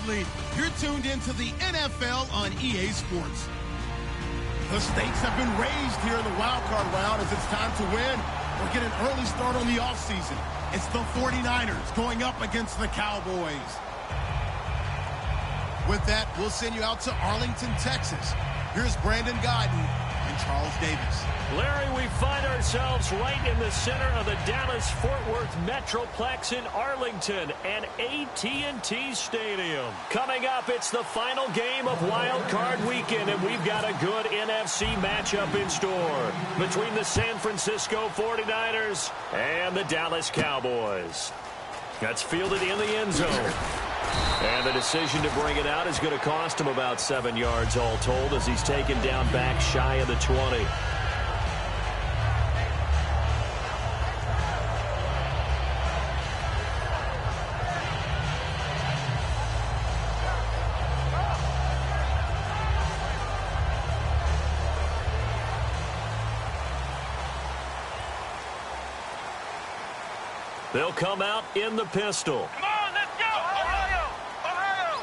Absolutely. You're tuned into the NFL on EA Sports. The stakes have been raised here in the wildcard round as it's time to win or get an early start on the offseason. It's the 49ers going up against the Cowboys. With that, we'll send you out to Arlington, Texas. Here's Brandon Godden and Charles Davis. Larry, we find ourselves right in the center of the Dallas-Fort Worth Metroplex in Arlington and AT&T Stadium. Coming up, it's the final game of Wild Card Weekend, and we've got a good NFC matchup in store between the San Francisco 49ers and the Dallas Cowboys. That's fielded in the end zone. And the decision to bring it out is going to cost him about 7 yards all told as he's taken down back shy of the 20. They'll come out in the pistol. Come on, let's go! Ohio! Ohio!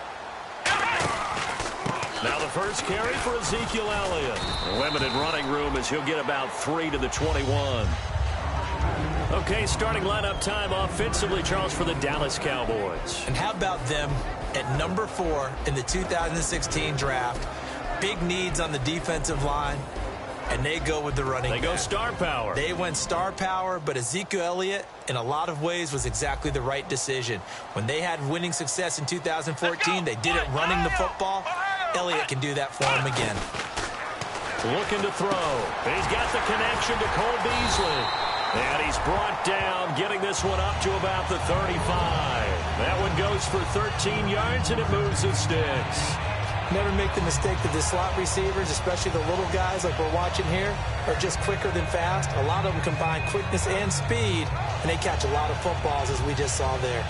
Now the first carry for Ezekiel Elliott. Limited running room as he'll get about 3 to the 21. Okay, starting lineup time offensively, Charles, for the Dallas Cowboys. And how about them at number 4 in the 2016 draft? Big needs on the defensive line. And they go with the running back. They go star power. They went star power, but Ezekiel Elliott, in a lot of ways, was exactly the right decision. When they had winning success in 2014, they did it running the football. Elliott can do that for them again. Looking to throw. He's got the connection to Cole Beasley. And he's brought down, getting this one up to about the 35. That one goes for 13 yards, and it moves the sticks. Never make the mistake that the slot receivers, especially the little guys like we're watching here, are just quicker than fast. A lot of them combine quickness and speed, and they catch a lot of footballs, as we just saw there.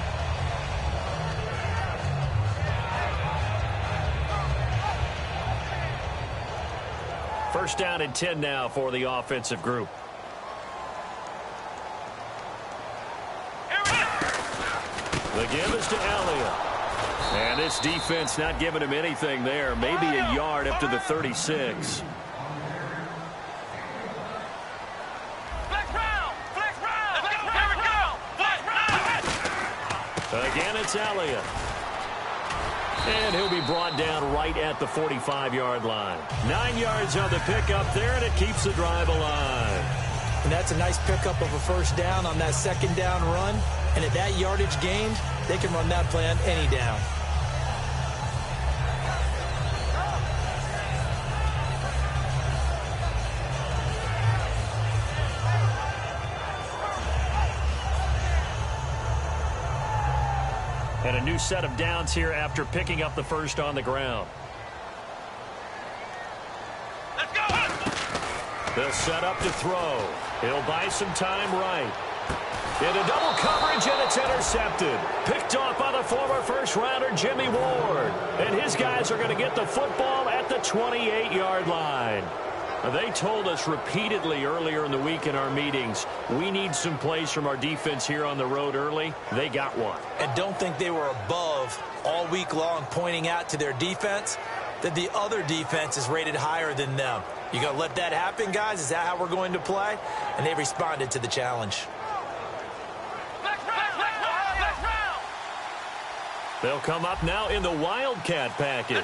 First down and 10 now for the offensive group. The give is to Elliott. And this defense not giving him anything there. Maybe a yard up to the 36. Again, it's Elliott. And he'll be brought down right at the 45-yard line. 9 yards on the pickup there, and it keeps the drive alive. And that's a nice pickup of a first down on that second down run. And at that yardage gained, they can run that play on any down. And a new set of downs here after picking up the first on the ground. Let's go! They'll set up to throw. He'll buy some time right. Into double coverage, and it's intercepted. Picked off by the former first-rounder Jimmy Ward. And his guys are going to get the football at the 28-yard line. They told us repeatedly earlier in the week in our meetings, we need some plays from our defense here on the road early. They got one. And don't think they were above all week long pointing out to their defense that the other defense is rated higher than them. You going to let that happen, guys? Is that how we're going to play? And they responded to the challenge. They'll come up now in the Wildcat package.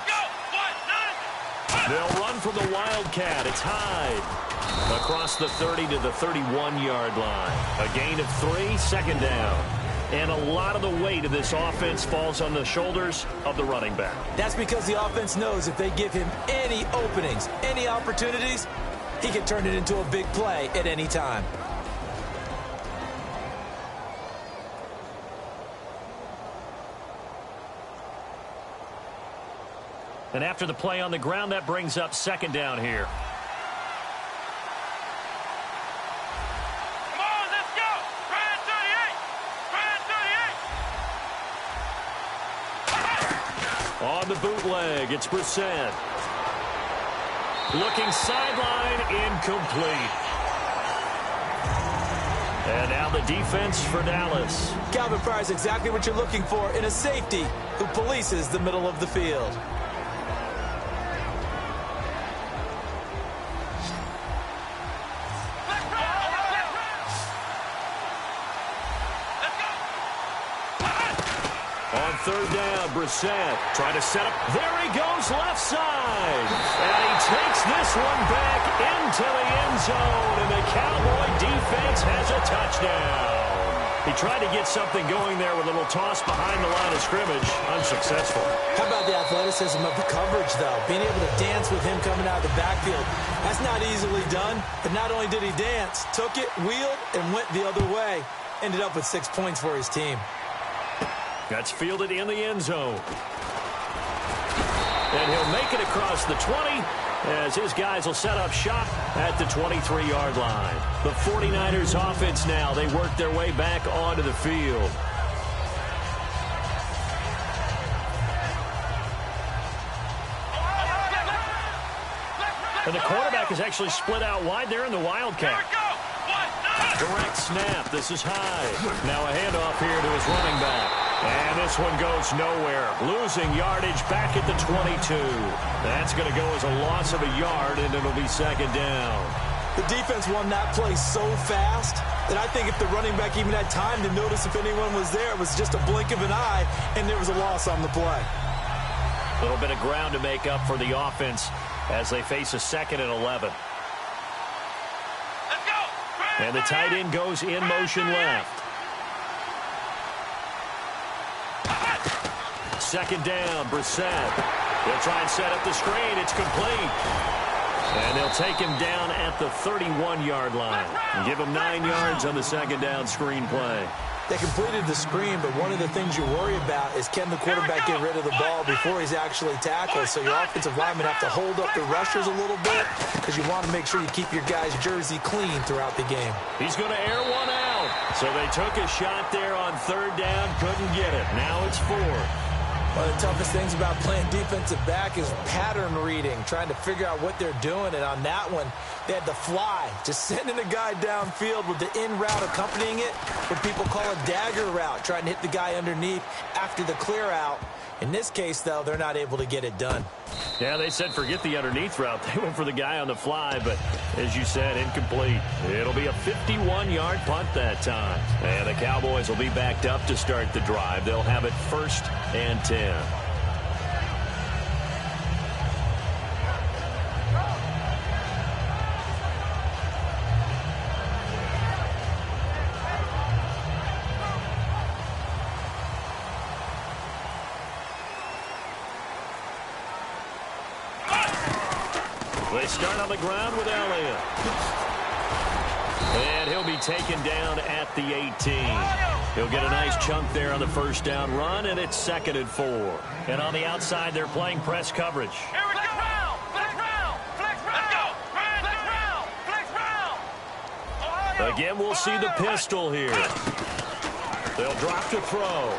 They'll run from the Wildcat. It's Hyde. Across the 30 to the 31-yard line. A gain of 3, second down. And a lot of the weight of this offense falls on the shoulders of the running back. That's because the offense knows if they give him any openings, any opportunities, he can turn it into a big play at any time. And after the play on the ground, that brings up second down here. Come on, let's go! Brand 38! Brand 38! On the bootleg, it's Brissett. Looking sideline, incomplete. And now the defense for Dallas. Calvin Pryor's exactly what you're looking for in a safety who polices the middle of the field. On third down, Brissett trying to set up. There he goes, left side. And he takes this one back into the end zone, and the Cowboy defense has a touchdown. He tried to get something going there with a little toss behind the line of scrimmage. Unsuccessful. How about the athleticism of the coverage, though? Being able to dance with him coming out of the backfield. That's not easily done. But not only did he dance, took it, wheeled, and went the other way. Ended up with 6 points for his team. That's fielded in the end zone. And he'll make it across the 20 as his guys will set up shop at the 23-yard line. The 49ers offense now, they work their way back onto the field. And the quarterback is actually split out wide there in the Wildcat. Direct snap. This is high. Now a handoff here to his running back. And this one goes nowhere. Losing yardage back at the 22. That's going to go as a loss of a yard, and it'll be second down. The defense won that play so fast that I think if the running back even had time to notice if anyone was there, it was just a blink of an eye, and there was a loss on the play. A little bit of ground to make up for the offense as they face a 2nd and 11. And the tight end goes in motion left. Second down, Brissett. He'll try and set up the screen. It's complete. And they'll take him down at the 31-yard line and give him 9 yards on the second down screen play. They completed the screen, but one of the things you worry about is can the quarterback get rid of the ball before he's actually tackled? So your offensive linemen have to hold up the rushers a little bit because you want to make sure you keep your guy's jersey clean throughout the game. He's going to air one out. So they took a shot there on third down, couldn't get it. Now it's 4. One of the toughest things about playing defensive back is pattern reading, trying to figure out what they're doing. And on that one, they had the fly, just sending a guy downfield with the in route accompanying it, what people call a dagger route, trying to hit the guy underneath after the clear out. In this case, though, they're not able to get it done. Yeah, they said forget the underneath route. They went for the guy on the fly, but as you said, incomplete. It'll be a 51-yard punt that time. And the Cowboys will be backed up to start the drive. They'll have it 1st and 10. They start on the ground with Elliott. And he'll be taken down at the 18. He'll get a nice chunk there on the first down run, and it's 2nd and 4. And on the outside, they're playing press coverage. Here we go. Flex round. Flex round. Let's go. Flex round. Flex round. Again, we'll see the pistol here. They'll drop to throw.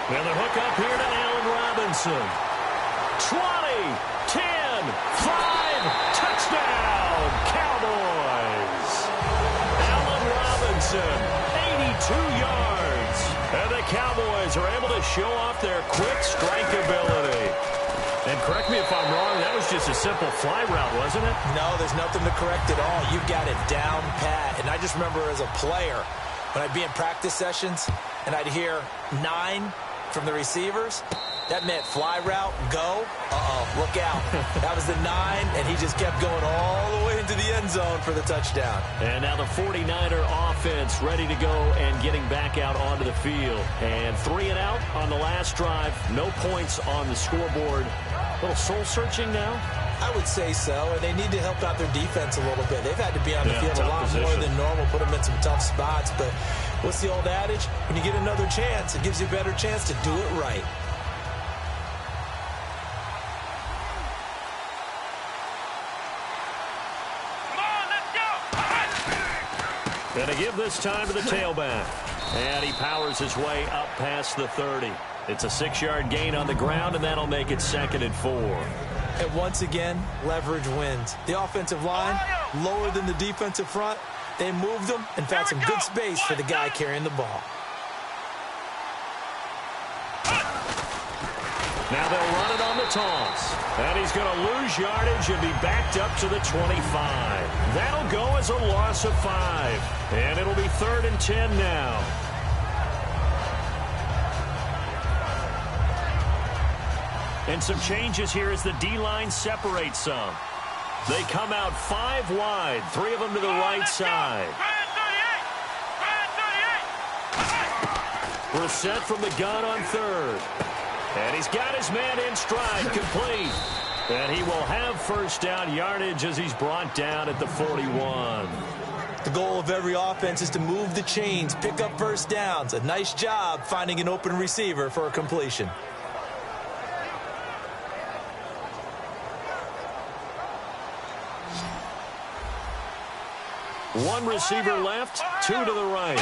And the hook up here to Allen Robinson. 20, 10, 5, touchdown, Cowboys. Allen Robinson, 82 yards. And the Cowboys are able to show off their quick strike ability. And correct me if I'm wrong, that was just a simple fly route, wasn't it? No, there's nothing to correct at all. You've got it down pat. And I just remember as a player, when I'd be in practice sessions and I'd hear 9 from the receivers, that meant fly route, go, look out. That was the 9, and he just kept going all the way into the end zone for the touchdown. And now the 49er offense ready to go and getting back out onto the field. And 3 and out on the last drive. No points on the scoreboard. A little soul-searching now? I would say so, and they need to help out their defense a little bit. They've had to be on the field a lot more than normal, put them in some tough spots. But what's the old adage? When you get another chance, it gives you a better chance to do it right. And to give this time to the tailback. And he powers his way up past the 30. It's a 6-yard gain on the ground, and that'll make it 2nd and 4. And once again, leverage wins. The offensive line, lower than the defensive front, They moved him and found some good space for the guy carrying the ball. Now they'll run it on the toss. And he's going to lose yardage and be backed up to the 25. That'll go as a loss of 5. And it'll be 3rd and 10 now. And some changes here as the D-line separates some. They come out 5 wide, 3 of them to the right side. Brissett from the gun on 3rd. And he's got his man in stride, complete. And he will have first down yardage as he's brought down at the 41. The goal of every offense is to move the chains, pick up first downs. A nice job finding an open receiver for a completion. One receiver left, 2 to the right.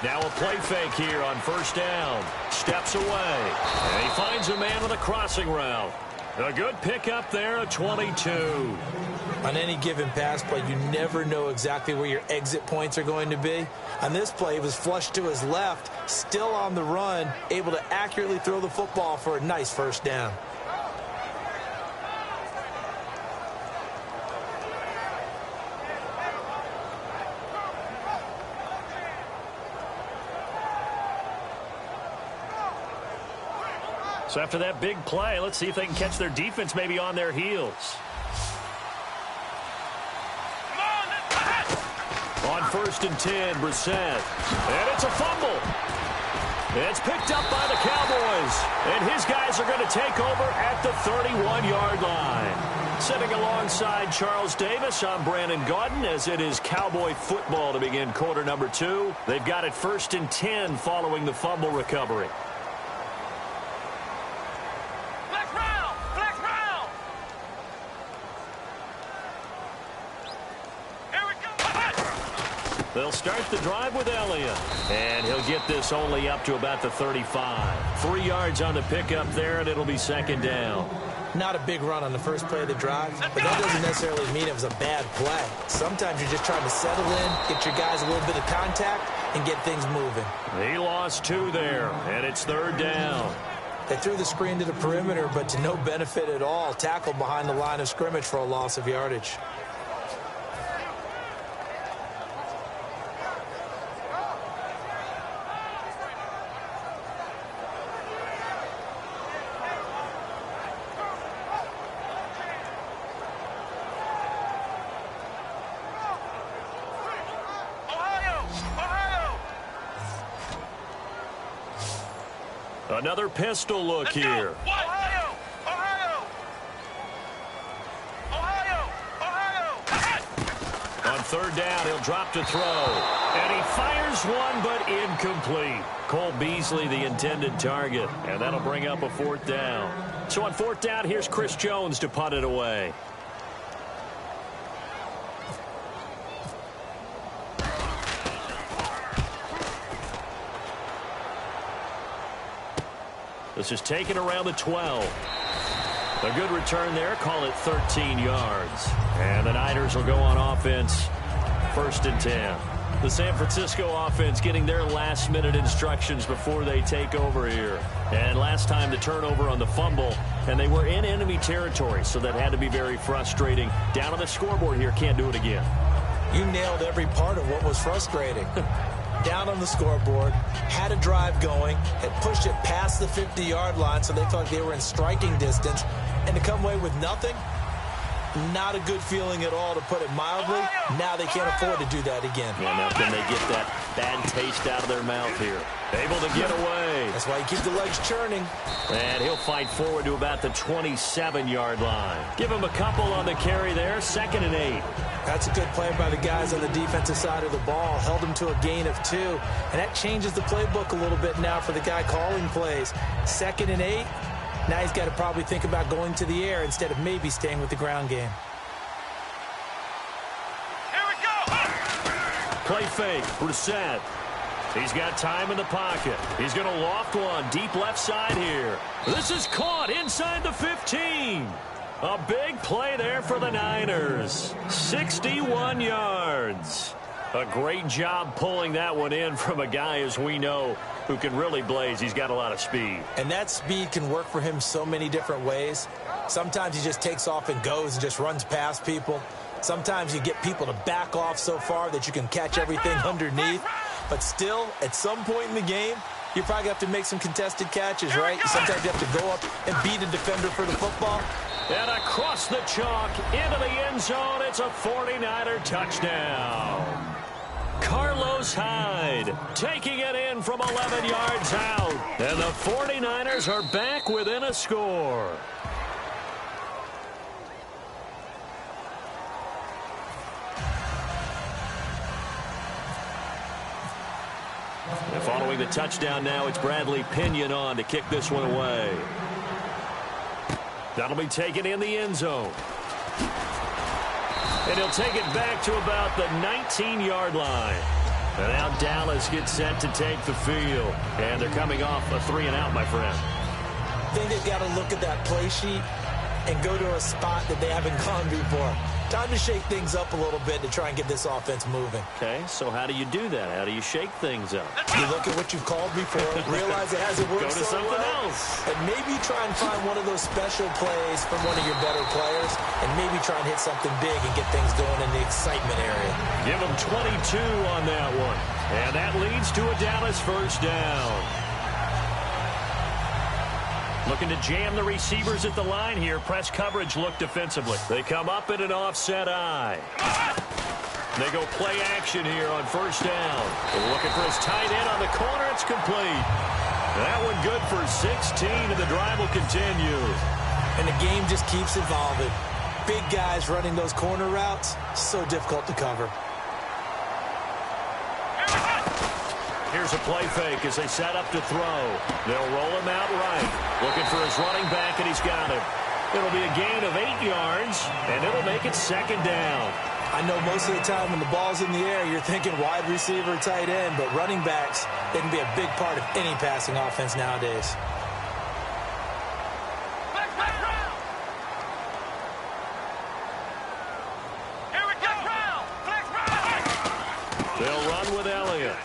Now a play fake here on first down. Steps away. And he finds a man with a crossing route. A good pickup there, a 22. On any given pass play, you never know exactly where your exit points are going to be. On this play, he was flushed to his left, still on the run, able to accurately throw the football for a nice first down. So after that big play, let's see if they can catch their defense maybe on their heels. On 1st and 10, Brissett. And it's a fumble. It's picked up by the Cowboys. And his guys are going to take over at the 31-yard line. Sitting alongside Charles Davis, I'm Brandon Gaudin, as it is Cowboy football to begin quarter number 2. They've got it 1st and 10 following the fumble recovery. They'll start the drive with Elliott. And he'll get this only up to about the 35. 3 yards on the pickup there, and it'll be 2nd down. Not a big run on the first play of the drive, but that doesn't necessarily mean it was a bad play. Sometimes you're just trying to settle in, get your guys a little bit of contact, and get things moving. He lost 2 there, and it's 3rd down. They threw the screen to the perimeter, but to no benefit at all. Tackled behind the line of scrimmage for a loss of yardage. Another pistol look here. Ohio! Ohio! Ohio! Ohio! On 3rd down, he'll drop to throw. And he fires one, but incomplete. Cole Beasley, the intended target. And that'll bring up a 4th down. So on 4th down, here's Chris Jones to punt it away. This is taken around the 12. A good return there. Call it 13 yards. And the Niners will go on offense. 1st and 10. The San Francisco offense getting their last-minute instructions before they take over here. And last time the turnover on the fumble, and they were in enemy territory, so that had to be very frustrating. Down on the scoreboard here, can't do it again. You nailed every part of what was frustrating. Down on the scoreboard, had a drive going, had pushed it past the 50-yard line so they felt like they were in striking distance, and to come away with nothing, not a good feeling at all, to put it mildly. Now they can't afford to do that again. Yeah, now can they get that bad taste out of their mouth here? Able to get away. That's why you keep the legs churning. And he'll fight forward to about the 27-yard line. Give him a couple on the carry there. 2nd and 8. That's a good play by the guys on the defensive side of the ball. Held him to a gain of 2. And that changes the playbook a little bit now for the guy calling plays. 2nd and 8. Now he's got to probably think about going to the air instead of maybe staying with the ground game. Here we go! Play fake. Brissett. He's got time in the pocket. He's going to loft one deep left side here. This is caught inside the 15. A big play there for the Niners. 61 yards. A great job pulling that one in from a guy, as we know, who can really blaze. He's got a lot of speed. And that speed can work for him so many different ways. Sometimes he just takes off and goes and just runs past people. Sometimes you get people to back off so far that you can catch everything underneath. But still, at some point in the game, you probably have to make some contested catches, right? Sometimes you have to go up and beat a defender for the football. And across the chalk, into the end zone, it's a 49er touchdown. Carlos Hyde taking it in from 11 yards out. And the 49ers are back within a score. And following the touchdown now, it's Bradley Pinion on to kick this one away. That'll be taken in the end zone. And he'll take it back to about the 19-yard line. And now Dallas gets set to take the field. And they're coming off a 3-and-out, my friend. I think they've got to look at that play sheet and go to a spot that they haven't gone before. Time to shake things up a little bit to try and get this offense moving. Okay, so how do you do that? How do you shake things up? You look at what you've called before, realize it hasn't worked Go to so something well, else. and maybe try and find one of those special plays from one of your better players, and maybe try and hit something big and get things going in the excitement area. Give them 22 on that one. And that leads to a Dallas first down. Looking to jam the receivers at the line here. Press coverage look defensively. They come up in an offset eye. They go play action here on first down. They're looking for his tight end on the corner. It's complete. That one good for 16, and the drive will continue. And the game just keeps evolving. Big guys running those corner routes, so difficult to cover. Here's a play fake as they set up to throw. They'll roll him out right. Looking for his running back, and he's got him. It'll be a gain of 8 yards, and it'll make it second down. I know most of the time when the ball's in the air, you're thinking wide receiver, tight end, but running backs, they can be a big part of any passing offense nowadays. They'll run with Elliott.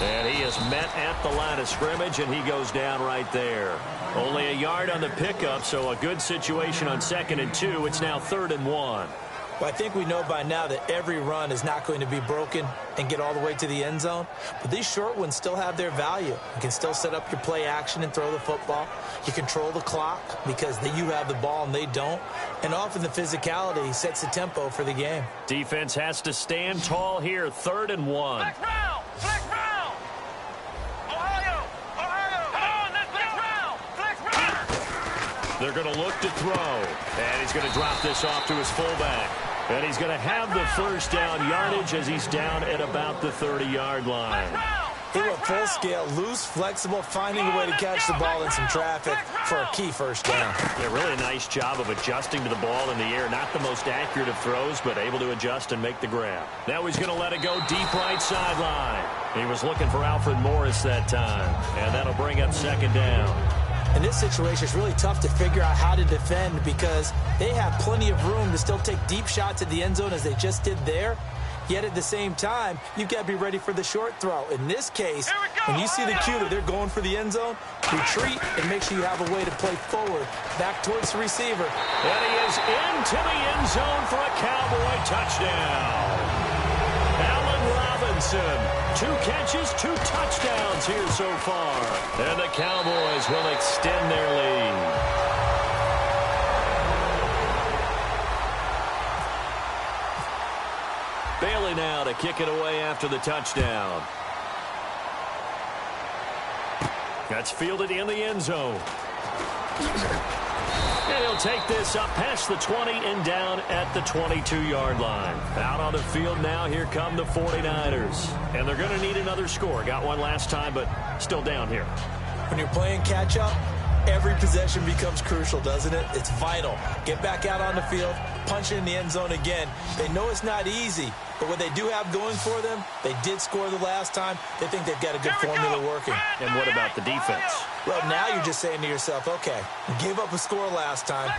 And he is met at the line of scrimmage, and he goes down right there. Only a yard on the pickup, so a good situation on 2nd and 2. It's now 3rd and 1. Well, I think we know by now that every run is not going to be broken and get all the way to the end zone. But these short ones still have their value. You can still set up your play action and throw the football. You control the clock because you have the ball and they don't. And often the physicality sets the tempo for the game. Defense has to stand tall here. 3rd and 1. Flex round! Flex round! Ohio! Ohio! Come on, let's flex round! Flex round! They're going to look to throw. And he's going to drop this off to his fullback. And he's going to have the first down yardage as he's down at about the 30-yard line. They went full scale, loose, flexible, finding a way to catch the ball in some traffic for a key first down. Yeah, really a nice job of adjusting to the ball in the air. Not the most accurate of throws, but able to adjust and make the grab. Now he's going to let it go deep right sideline. He was looking for Alfred Morris that time. And that'll bring up 2nd down. In this situation, it's really tough to figure out how to defend because they have plenty of room to still take deep shots at the end zone as they just did there. Yet at the same time, you've got to be ready for the short throw. In this case, when you see the cue that they're going for the end zone, retreat and make sure you have a way to play forward, back towards the receiver. And he is into the end zone for a Cowboy touchdown. Allen Robinson, 2 catches, 2 touchdowns here so far. And the Cowboys will extend their lead. Bailey now to kick it away after the touchdown. That's fielded in the end zone. And he'll take this up past the 20 and down at the 22-yard line. Out on the field now, here come the 49ers. And they're going to need another score. Got one last time, but still down here. When you're playing catch-up, every possession becomes crucial, doesn't it? It's vital. Get back out on the field, punch it in the end zone again. They know it's not easy, But what they do have going for them, they did score the last time. They think they've got a good formula working. And what about the defense? Well, now you're just saying to yourself, okay, we gave up a score last time.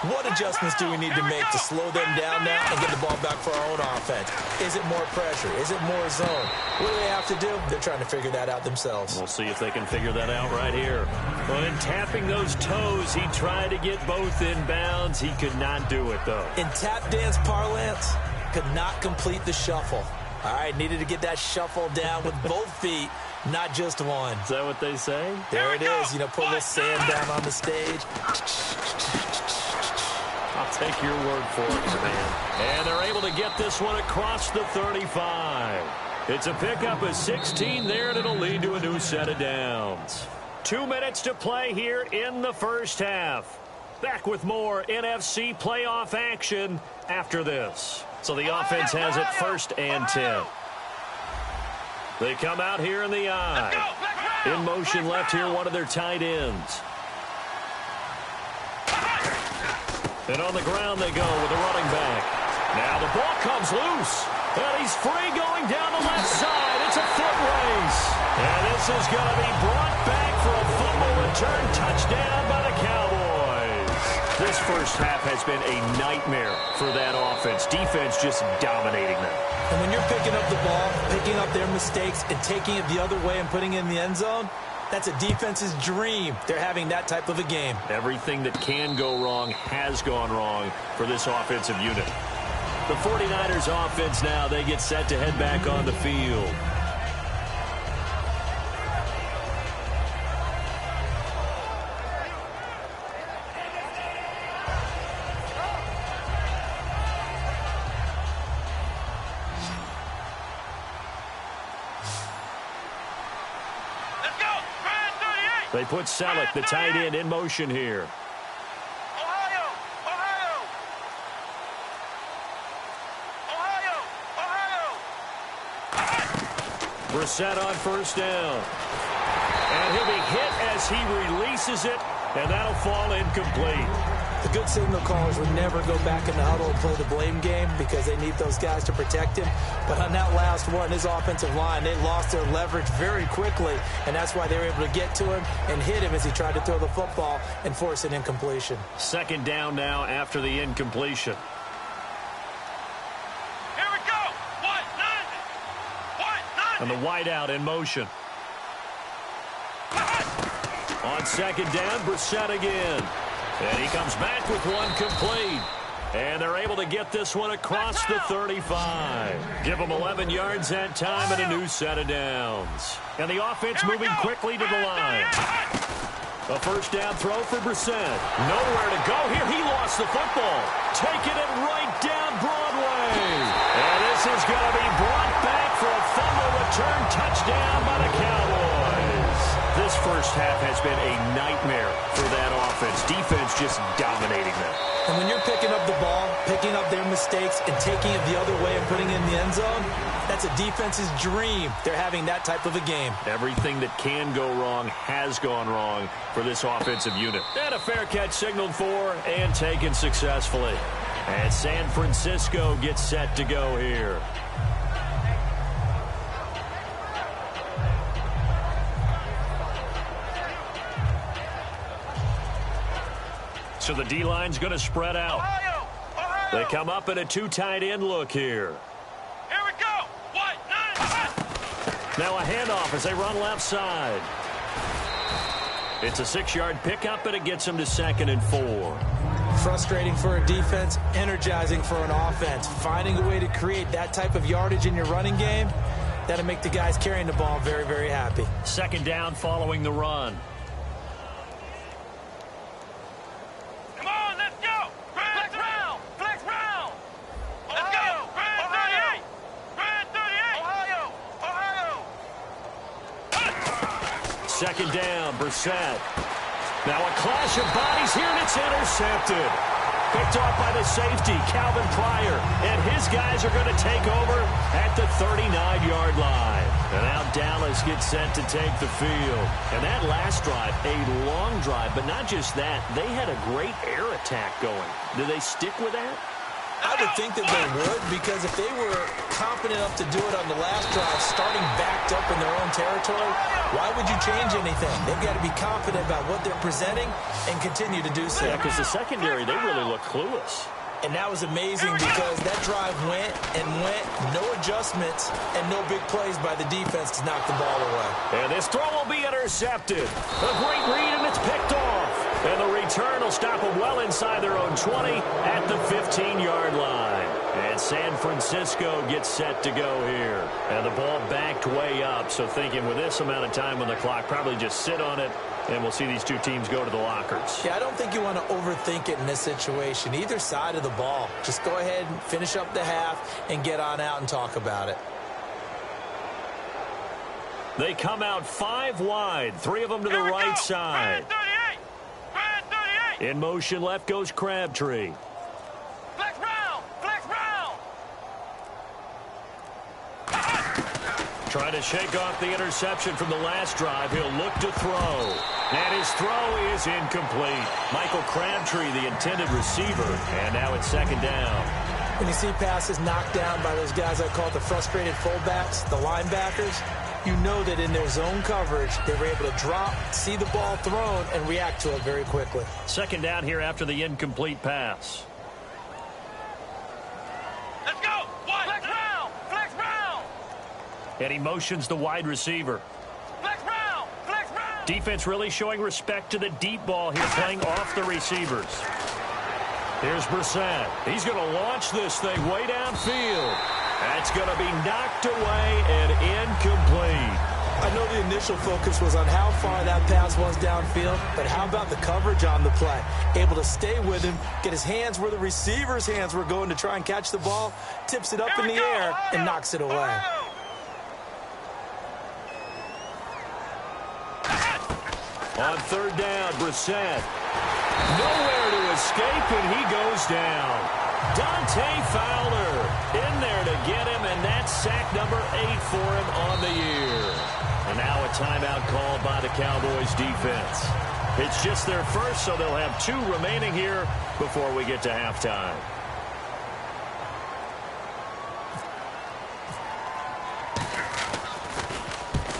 What adjustments do we need to make to slow them down now and get the ball back for our own offense? Is it more pressure? Is it more zone? What do they have to do? They're trying to figure that out themselves. We'll see if they can figure that out right here. Well, in tapping those toes, he tried to get both in bounds. He could not do it, though. In tap dance parlance, could not complete the shuffle. All right, needed to get that shuffle down with both feet, not just one. Is that what they say? There it is. You know, put a little sand down on the stage. I'll take your word for it, man. And they're able to get this one across the 35. It's a pickup of 16 there, and it'll lead to a new set of downs. 2 minutes to play here in the first half. Back with more NFC playoff action after this. So the offense has it 1st and 10. They come out here in the eye. In motion left here, one of their tight ends. And on the ground they go with the running back. Now the ball comes loose. And he's free going down the left side. It's a foot race. And this is going to be brought back for a fumble return touchdown by the Cowboys. This first half has been a nightmare for that offense. Defense just dominating them. And when you're picking up the ball, picking up their mistakes, and taking it the other way and putting it in the end zone, that's a defense's dream. They're having that type of a game. Everything that can go wrong has gone wrong for this offensive unit. The 49ers offense now, they get set to head back on the field. They put Selleck, the tight end, in motion here. Brissett on 1st down. And he'll be hit as he releases it, and that'll fall incomplete. The good signal callers would never go back in the huddle and play the blame game because they need those guys to protect him. But on that last one, his offensive line, they lost their leverage very quickly, and that's why they were able to get to him and hit him as he tried to throw the football and force an incompletion. 2nd down now after the incompletion. Here we go. And the wideout in motion. On 2nd down, Brissett again. And he comes back with one complete. And they're able to get this one across the 35. Give them 11 yards that time and a new set of downs. And the offense moving quickly to the line. A 1st down throw for Brissett. Nowhere to go here. He lost the football. Taking it right down Broadway. And this is going to be brought back for a fumble return touchdown by the Cowboys. This first half has been a nightmare for that offense. Defense just dominating them. And when you're picking up the ball, picking up their mistakes, and taking it the other way and putting it in the end zone, that's a defense's dream. They're having that type of a game. Everything that can go wrong has gone wrong for this offensive unit. And a fair catch signaled for and taken successfully. And San Francisco gets set to go here. So the D-line's going to spread out. They come up in a 2 tight end look here. Here we go. 1, 9. Now a handoff as they run left side. It's a 6-yard pickup, and it gets them to 2nd and 4. Frustrating for a defense, energizing for an offense. Finding a way to create that type of yardage in your running game, that'll make the guys carrying the ball very, very happy. 2nd down following the run. Come on, let's go. Flex round. Flex round. Let's go. Grand 38. Grand 38. Ohio. 2nd down, Brissett. Now a clash of bodies here, and it's intercepted. Picked off by the safety, Calvin Pryor. And his guys are going to take over at the 39-yard line. And now Dallas gets set to take the field. And that last drive, a long drive, but not just that. They had a great air attack going. Do they stick with that? I would think that they would, because if they were confident enough to do it on the last drive, starting backed up in their own territory, why would you change anything? They've got to be confident about what they're presenting and continue to do so. Yeah, because the secondary, they really look clueless. And that was amazing because that drive went and went, no adjustments, and no big plays by the defense to knock the ball away. And this throw will be intercepted. A great read, and it's picked off. And the return will stop them well inside their own 20 at the 15-yard line. And San Francisco gets set to go here. And the ball backed way up, so thinking with this amount of time on the clock, probably just sit on it, and we'll see these two teams go to the lockers. Yeah, I don't think you want to overthink it in this situation. Either side of the ball. Just go ahead and finish up the half and get on out and talk about it. They come out 5 wide, 3 of them to the right side. In motion left goes Crabtree. Flex round! Flex round! Trying to shake off the interception from the last drive. He'll look to throw. And his throw is incomplete. Michael Crabtree, the intended receiver. And now it's second down. When you see passes knocked down by those guys I call the frustrated fullbacks, the linebackers, you know that in their zone coverage, they were able to drop, see the ball thrown, and react to it very quickly. Second down here after the incomplete pass. Let's go! Flex round! Flex round! And he motions the wide receiver. Flex round! Flex round! Defense really showing respect to the deep ball here, playing off the receivers. Here's Brissett. He's going to launch this thing way downfield. That's going to be knocked away and incomplete. I know the initial focus was on how far that pass was downfield, but how about the coverage on the play? Able to stay with him, get his hands where the receiver's hands were going to try and catch the ball, tips it up in the air, and knocks it away. On third down, Brissett. Nowhere to escape, and he goes down. Dante Fowler in there to get him, and that's sack number 8 for him on the year. And now a timeout called by the Cowboys defense. It's just their first, so they'll have 2 remaining here before we get to halftime.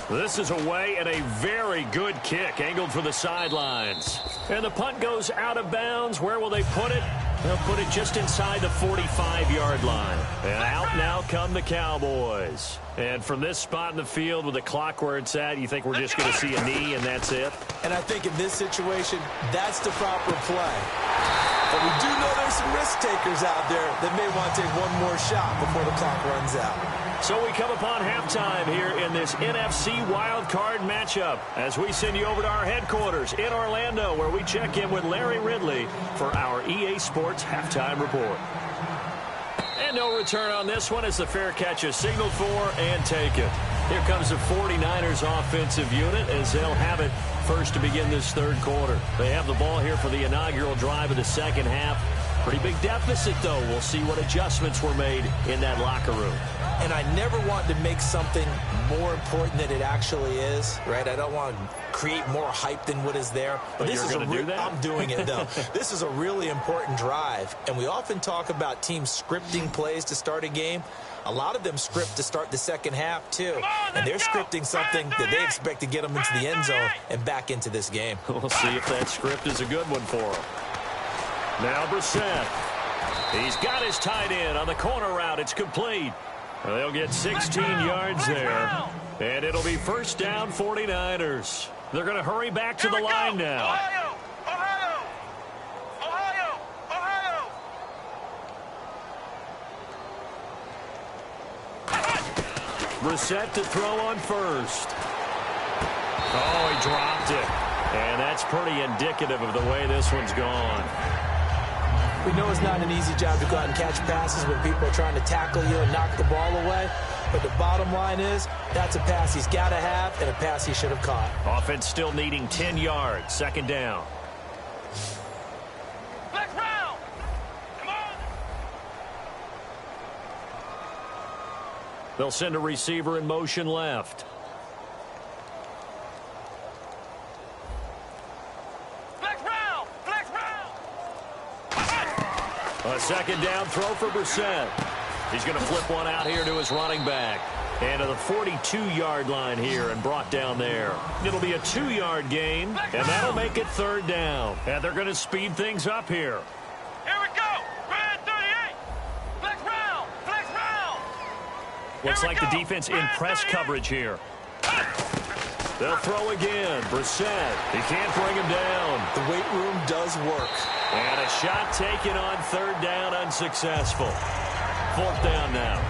This is away and a very good kick, angled for the sidelines. And the punt goes out of bounds. Where will they put it? They'll put it just inside the 45-yard line. And out now come the Cowboys. And from this spot in the field with the clock where it's at, you think we're just going to see a knee and that's it? And I think in this situation, that's the proper play. But we do know there's some risk takers out there that may want to take one more shot before the clock runs out. So we come upon halftime here in this NFC Wildcard matchup as we send you over to our headquarters in Orlando, where we check in with Larry Ridley for our EA Sports Halftime Report. And no return on this one as the fair catch is signaled for and taken. Here comes the 49ers offensive unit as they'll have it first to begin this third quarter. They have the ball here for the inaugural drive of the second half. Pretty big deficit, though. We'll see what adjustments were made in that locker room. And I never want to make something more important than it actually is, right? I don't want to create more hype than what is there. But this you're is going to do that? I'm doing it, though. This is a really important drive. And we often talk about teams scripting plays to start a game. A lot of them script to start the second half, too. And they're scripting something that they expect to get them into the end zone and back into this game. We'll see if that script is a good one for them. Now Brissett. He's got his tight end on the corner route. It's complete. They'll get 16 yards there. And it'll be first down 49ers. They're going to hurry back to the line now. Ohio! Ohio! Ohio! Ohio! Brissett to throw on first. Oh, he dropped it. And that's pretty indicative of the way this one's gone. We know it's not an easy job to go out and catch passes when people are trying to tackle you and knock the ball away. But the bottom line is, that's a pass he's got to have and a pass he should have caught. Offense still needing 10 yards. Second down. Flex round! Come on! They'll send a receiver in motion left. A second down throw for Brissett. He's going to flip one out here to his running back. And to the 42-yard line here and brought down there. It'll be a 2-yard gain, and that'll make it third down. And they're going to speed things up here. Here we go. Red 38. Flex round. Flex round. Looks like the defense in press coverage here. They'll throw again. Brissett. He can't bring him down. The weight room does work. And a shot taken on third down, unsuccessful. Fourth down now.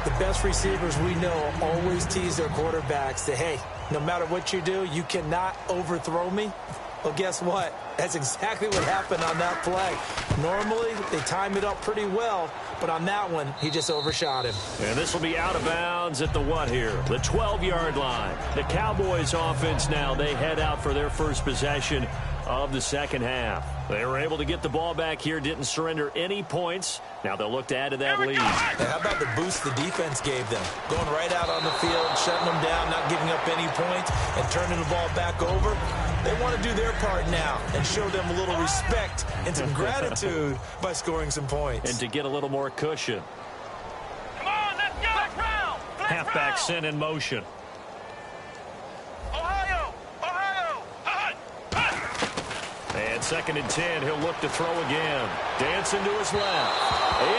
The best receivers we know always tease their quarterbacks that, hey, no matter what you do, you cannot overthrow me. Well, guess what? That's exactly what happened on that play. Normally, they time it up pretty well, but on that one, he just overshot him. And this will be out of bounds at the what here? The 12-yard line. The Cowboys offense now, they head out for their first possession of the second half. They were able to get the ball back here, didn't surrender any points. Now they'll look to add to that lead. Yeah, how about the boost the defense gave them? Going right out on the field, shutting them down, not giving up any points, and turning the ball back over. They want to do their part now and show them a little respect and some gratitude by scoring some points. And to get a little more cushion. Come on, let's go. Flex round. Flex Halfback round. sent in motion. Ohio. And second and 10, he'll look to throw again. Dancing to his left.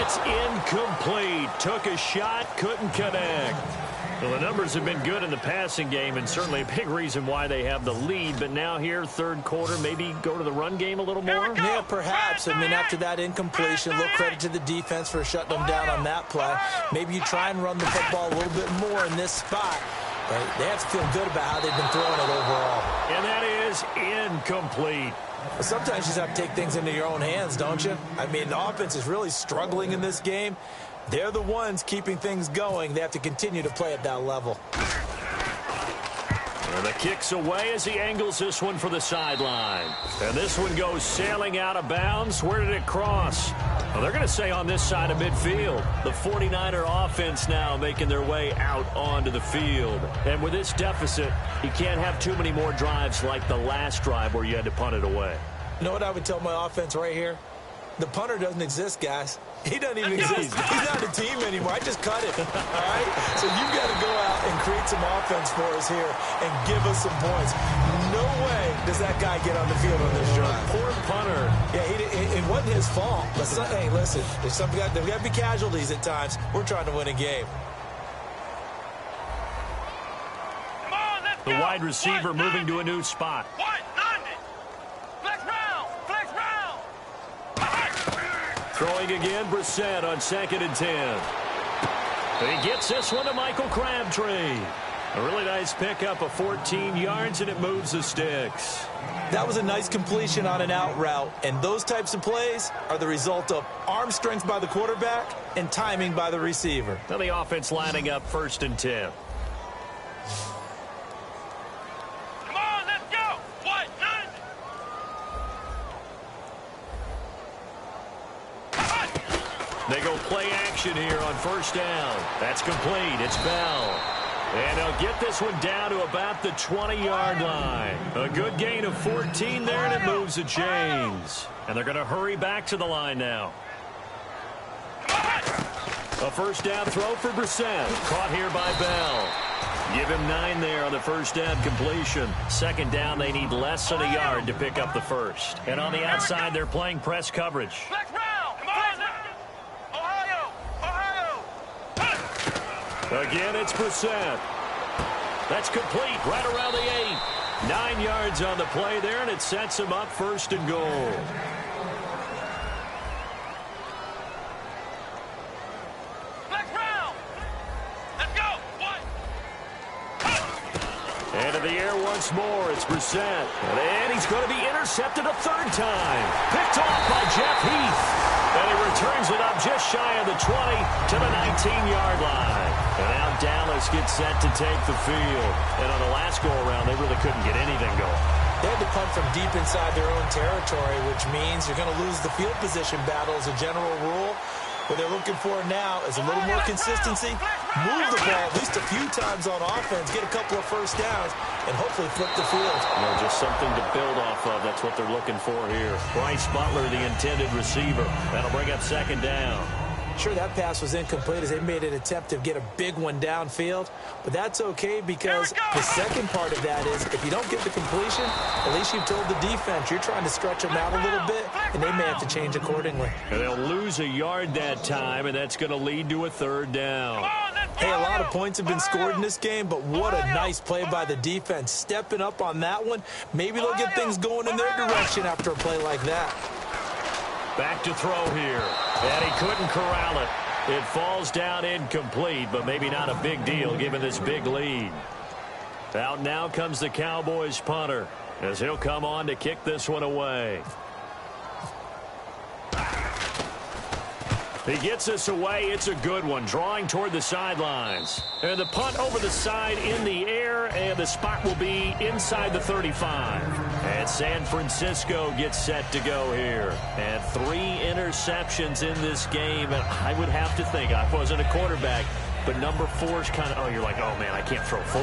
It's incomplete. Took a shot, couldn't connect. Well, the numbers have been good in the passing game, and certainly a big reason why they have the lead. But now here, third quarter, maybe go to the run game a little more? Yeah, perhaps. I mean, after that incompletion, a little credit to the defense for shutting them down on that play. Maybe you try and run the football a little bit more in this spot. But they have to feel good about how they've been throwing it overall. And that is incomplete. But sometimes you just have to take things into your own hands, don't you? I mean, the offense is really struggling in this game. They're the ones keeping things going. They have to continue to play at that level. And the kick's away as he angles this one for the sideline. And this one goes sailing out of bounds. Where did it cross? Well, they're going to say on this side of midfield. The 49er offense now making their way out onto the field. And with this deficit, you can't have too many more drives like the last drive where you had to punt it away. You know what I would tell my offense right here? The punter doesn't exist, guys. He doesn't even exist. He's not a team anymore. I just cut it. All right? So you've got to go out and create some offense for us here and give us some points. No way does that guy get on the field on this drive. Poor punter. Yeah, it wasn't his fault. But hey, listen, there's got to be casualties at times. We're trying to win a game. Come on, let's The go. wide receiver moving to a new spot. Flex round. Flex round. Throwing again, Brissett on second and 10. He gets this one to Michael Crabtree. A really nice pickup of 14 yards, and it moves the sticks. That was a nice completion on an out route, and those types of plays are the result of arm strength by the quarterback and timing by the receiver. Now the offense lining up first and 10. Come on, let's go. They go play action here on first down. That's complete. It's Bell. And they'll get this one down to about the 20-yard line. A good gain of 14 there, and it moves the chains. And they're going to hurry back to the line now. A first down throw for Brissett. Caught here by Bell. Give him 9 there on the first down completion. Second down, they need less than a yard to pick up the first. And on the outside, they're playing press coverage. Flex round. Come on. Ohio. Again, it's Brissett. That's complete right around the 8. 9 yards on the play there, and it sets him up first and goal. Flex round. Let's go. And in the air once more, it's Brissett. And he's going to be intercepted a third time. Picked off by Jeff Heath. And he returns it up just shy of the 20 to the 19-yard line. And now Dallas gets set to take the field. And on the last go-around, they really couldn't get anything going. They had to punt from deep inside their own territory, which means you're going to lose the field position battle as a general rule. What they're looking for now is a little more consistency move the ball at least a few times on offense, get a couple of first downs, and hopefully flip the field. Just something to build off of. That's what they're looking for here. Bryce Butler, the intended receiver. That'll bring up second down. Sure, that pass was incomplete as they made an attempt to get a big one downfield, but that's okay because the second part of that is if you don't get the completion, at least you've told the defense you're trying to stretch them out a little bit, and they may have to change accordingly. And they'll lose a yard that time, and that's going to lead to a third down. Hey, a lot of points have been scored in this game, but what a nice play by the defense. Stepping up on that one, maybe they'll get things going in their direction after a play like that. Back to throw here, and he couldn't corral it. It falls down incomplete, but maybe not a big deal given this big lead. Out now comes the Cowboys punter as he'll come on to kick this one away. He gets this away. It's a good one, drawing toward the sidelines. And the punt over the side in the air, and the spot will be inside the 35. And San Francisco gets set to go here. And 3 interceptions in this game. And I would have to think, I wasn't a quarterback, but number 4 is kind of, you're like, oh, man, I can't throw 4.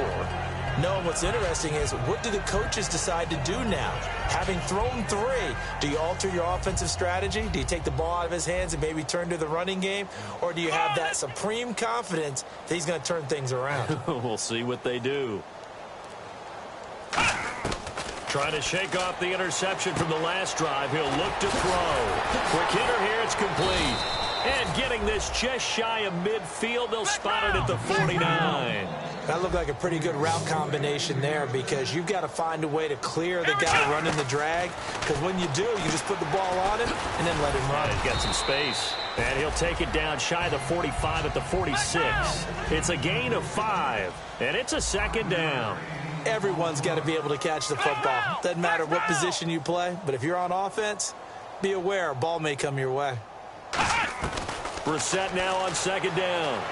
No, and what's interesting is what do the coaches decide to do now? Having thrown 3, do you alter your offensive strategy? Do you take the ball out of his hands and maybe turn to the running game? Or do you have that supreme confidence that he's going to turn things around? We'll see what they do. Trying to shake off the interception from the last drive. He'll look to throw. Quick hitter here. It's complete. And getting this just shy of midfield. They'll spot it at the 49. That looked like a pretty good route combination there because you've got to find a way to clear the guy running the drag. Because when you do, you just put the ball on him and then let him run. He's got some space. And he'll take it down shy of the 45 at the 46. It's a gain of 5. And it's a second down. Everyone's got to be able to catch the football. Doesn't matter what position you play, but if you're on offense, be aware a ball may come your way. Brissett now on second down.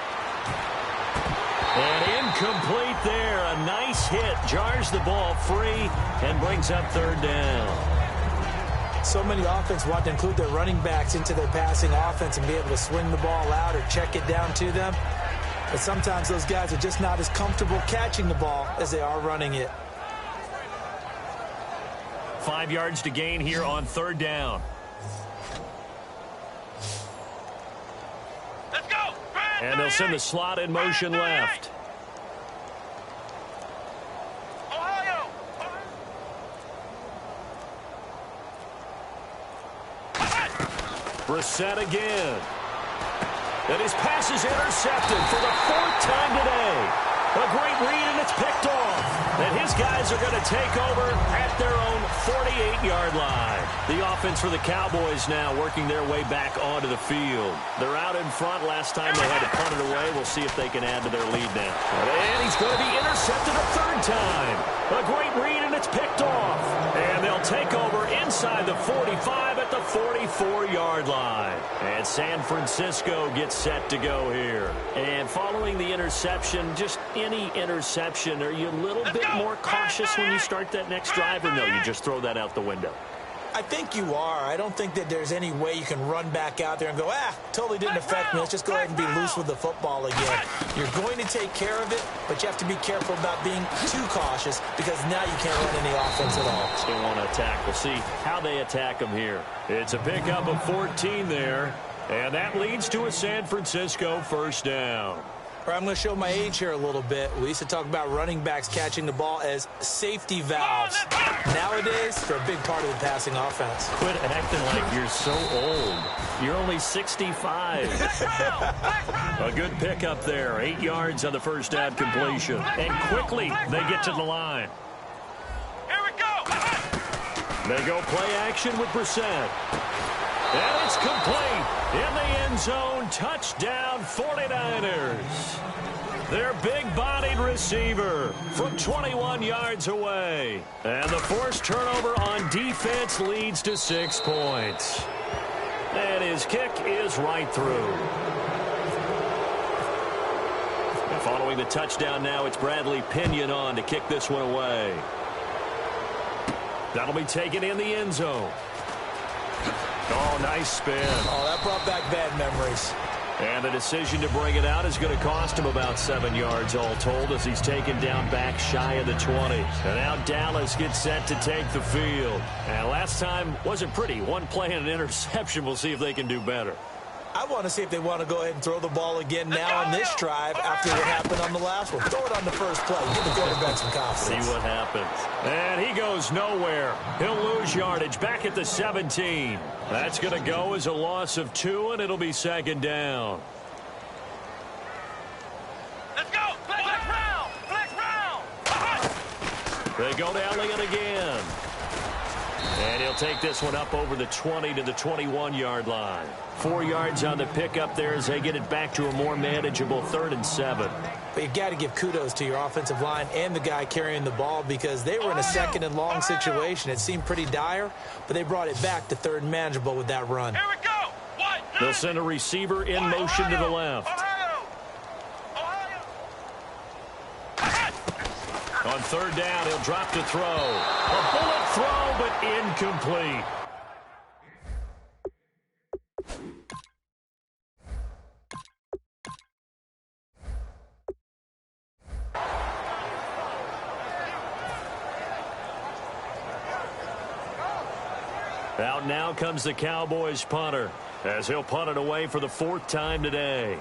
And incomplete there. A nice hit. Jars the ball free and brings up third down. So many offense want to include their running backs into their passing offense and be able to swing the ball out or check it down to them. But sometimes those guys are just not as comfortable catching the ball as they are running it. 5 yards to gain here on third down. Let's go. And they'll send the slot in motion left. Ohio. Brissett again. And his pass is intercepted for the 4th time today. A great read, and it's picked off. And his guys are going to take over at their own 48-yard line. The offense for the Cowboys now working their way back onto the field. They're out in front. Last time they had to punt it away. We'll see if they can add to their lead now. And he's going to be intercepted a 3rd time. A great read, and it's picked off. And they'll take over inside the 45 at the 44-yard line. And San Francisco gets set to go here. And following the interception, just any interception, are you a little bit more cautious when you start that next drive, or no, you just throw that out the window? I think you are. I don't think that there's any way you can run back out there and go, totally didn't affect me. Let's just go ahead and be loose with the football again. You're going to take care of it, but you have to be careful about being too cautious because now you can't run any offense at all. Still want to attack. We'll see how they attack them here. It's a pickup of 14 there, and that leads to a San Francisco first down. I'm going to show my age here a little bit. We used to talk about running backs catching the ball as safety valves. Nowadays, they're a big part of the passing offense. Quit acting like you're so old. You're only 65. A good pickup there. 8 yards on the first down completion. And quickly, they get to the line. Here we go. They go play action with Brissett. And it's complete. In the end zone, touchdown 49ers. Their big-bodied receiver from 21 yards away. And the forced turnover on defense leads to 6 points. And his kick is right through. And following the touchdown now, it's Bradley Pinion on to kick this one away. That'll be taken in the end zone. Oh, nice spin. Oh, that brought back bad memories. And the decision to bring it out is going to cost him about 7 yards all told as he's taken down back shy of the 20. And now Dallas gets set to take the field. And last time wasn't pretty. One play and an interception. We'll see if they can do better. I want to see if they want to go ahead and throw the ball again now on this drive after what happened on the last one. Throw it on the first play. Give the quarterback some confidence. See what happens. And he goes nowhere. He'll lose yardage back at the 17. That's going to go as a loss of 2, and it'll be second down. Let's go. Flex round. Flex round. They go to Elliott again. And he'll take this one up over the 20 to the 21-yard line. 4 yards on the pickup there as they get it back to a more manageable 3rd and 7. But you've got to give kudos to your offensive line and the guy carrying the ball because they were in a 2nd and long situation. It seemed pretty dire, but they brought it back to 3rd and manageable with that run. Here we go. What? They'll send a receiver in motion to the left. On 3rd down, he'll drop to throw. A bullet throw, but incomplete. Out now comes the Cowboys punter as he'll punt it away for the 4th time today.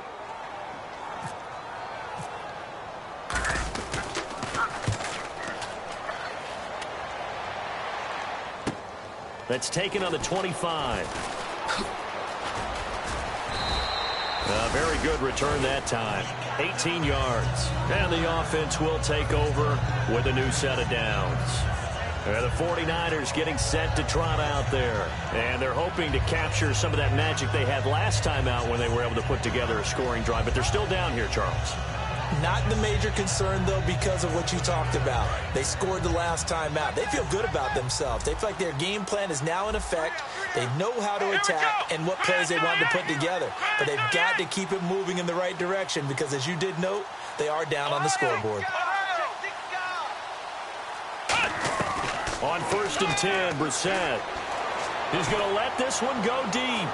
That's taken on the 25. A very good return that time. 18 yards. And the offense will take over with a new set of downs. And the 49ers getting set to trot out there. And they're hoping to capture some of that magic they had last time out when they were able to put together a scoring drive. But they're still down here, Charles. Not the major concern, though, because of what you talked about. They scored the last time out. They feel good about themselves. They feel like their game plan is now in effect. They know how to attack and what plays they want to put together. But they've got to keep it moving in the right direction because, as you did note, they are down on the scoreboard. On 1st and 10, Brissett. He's going to let this one go deep.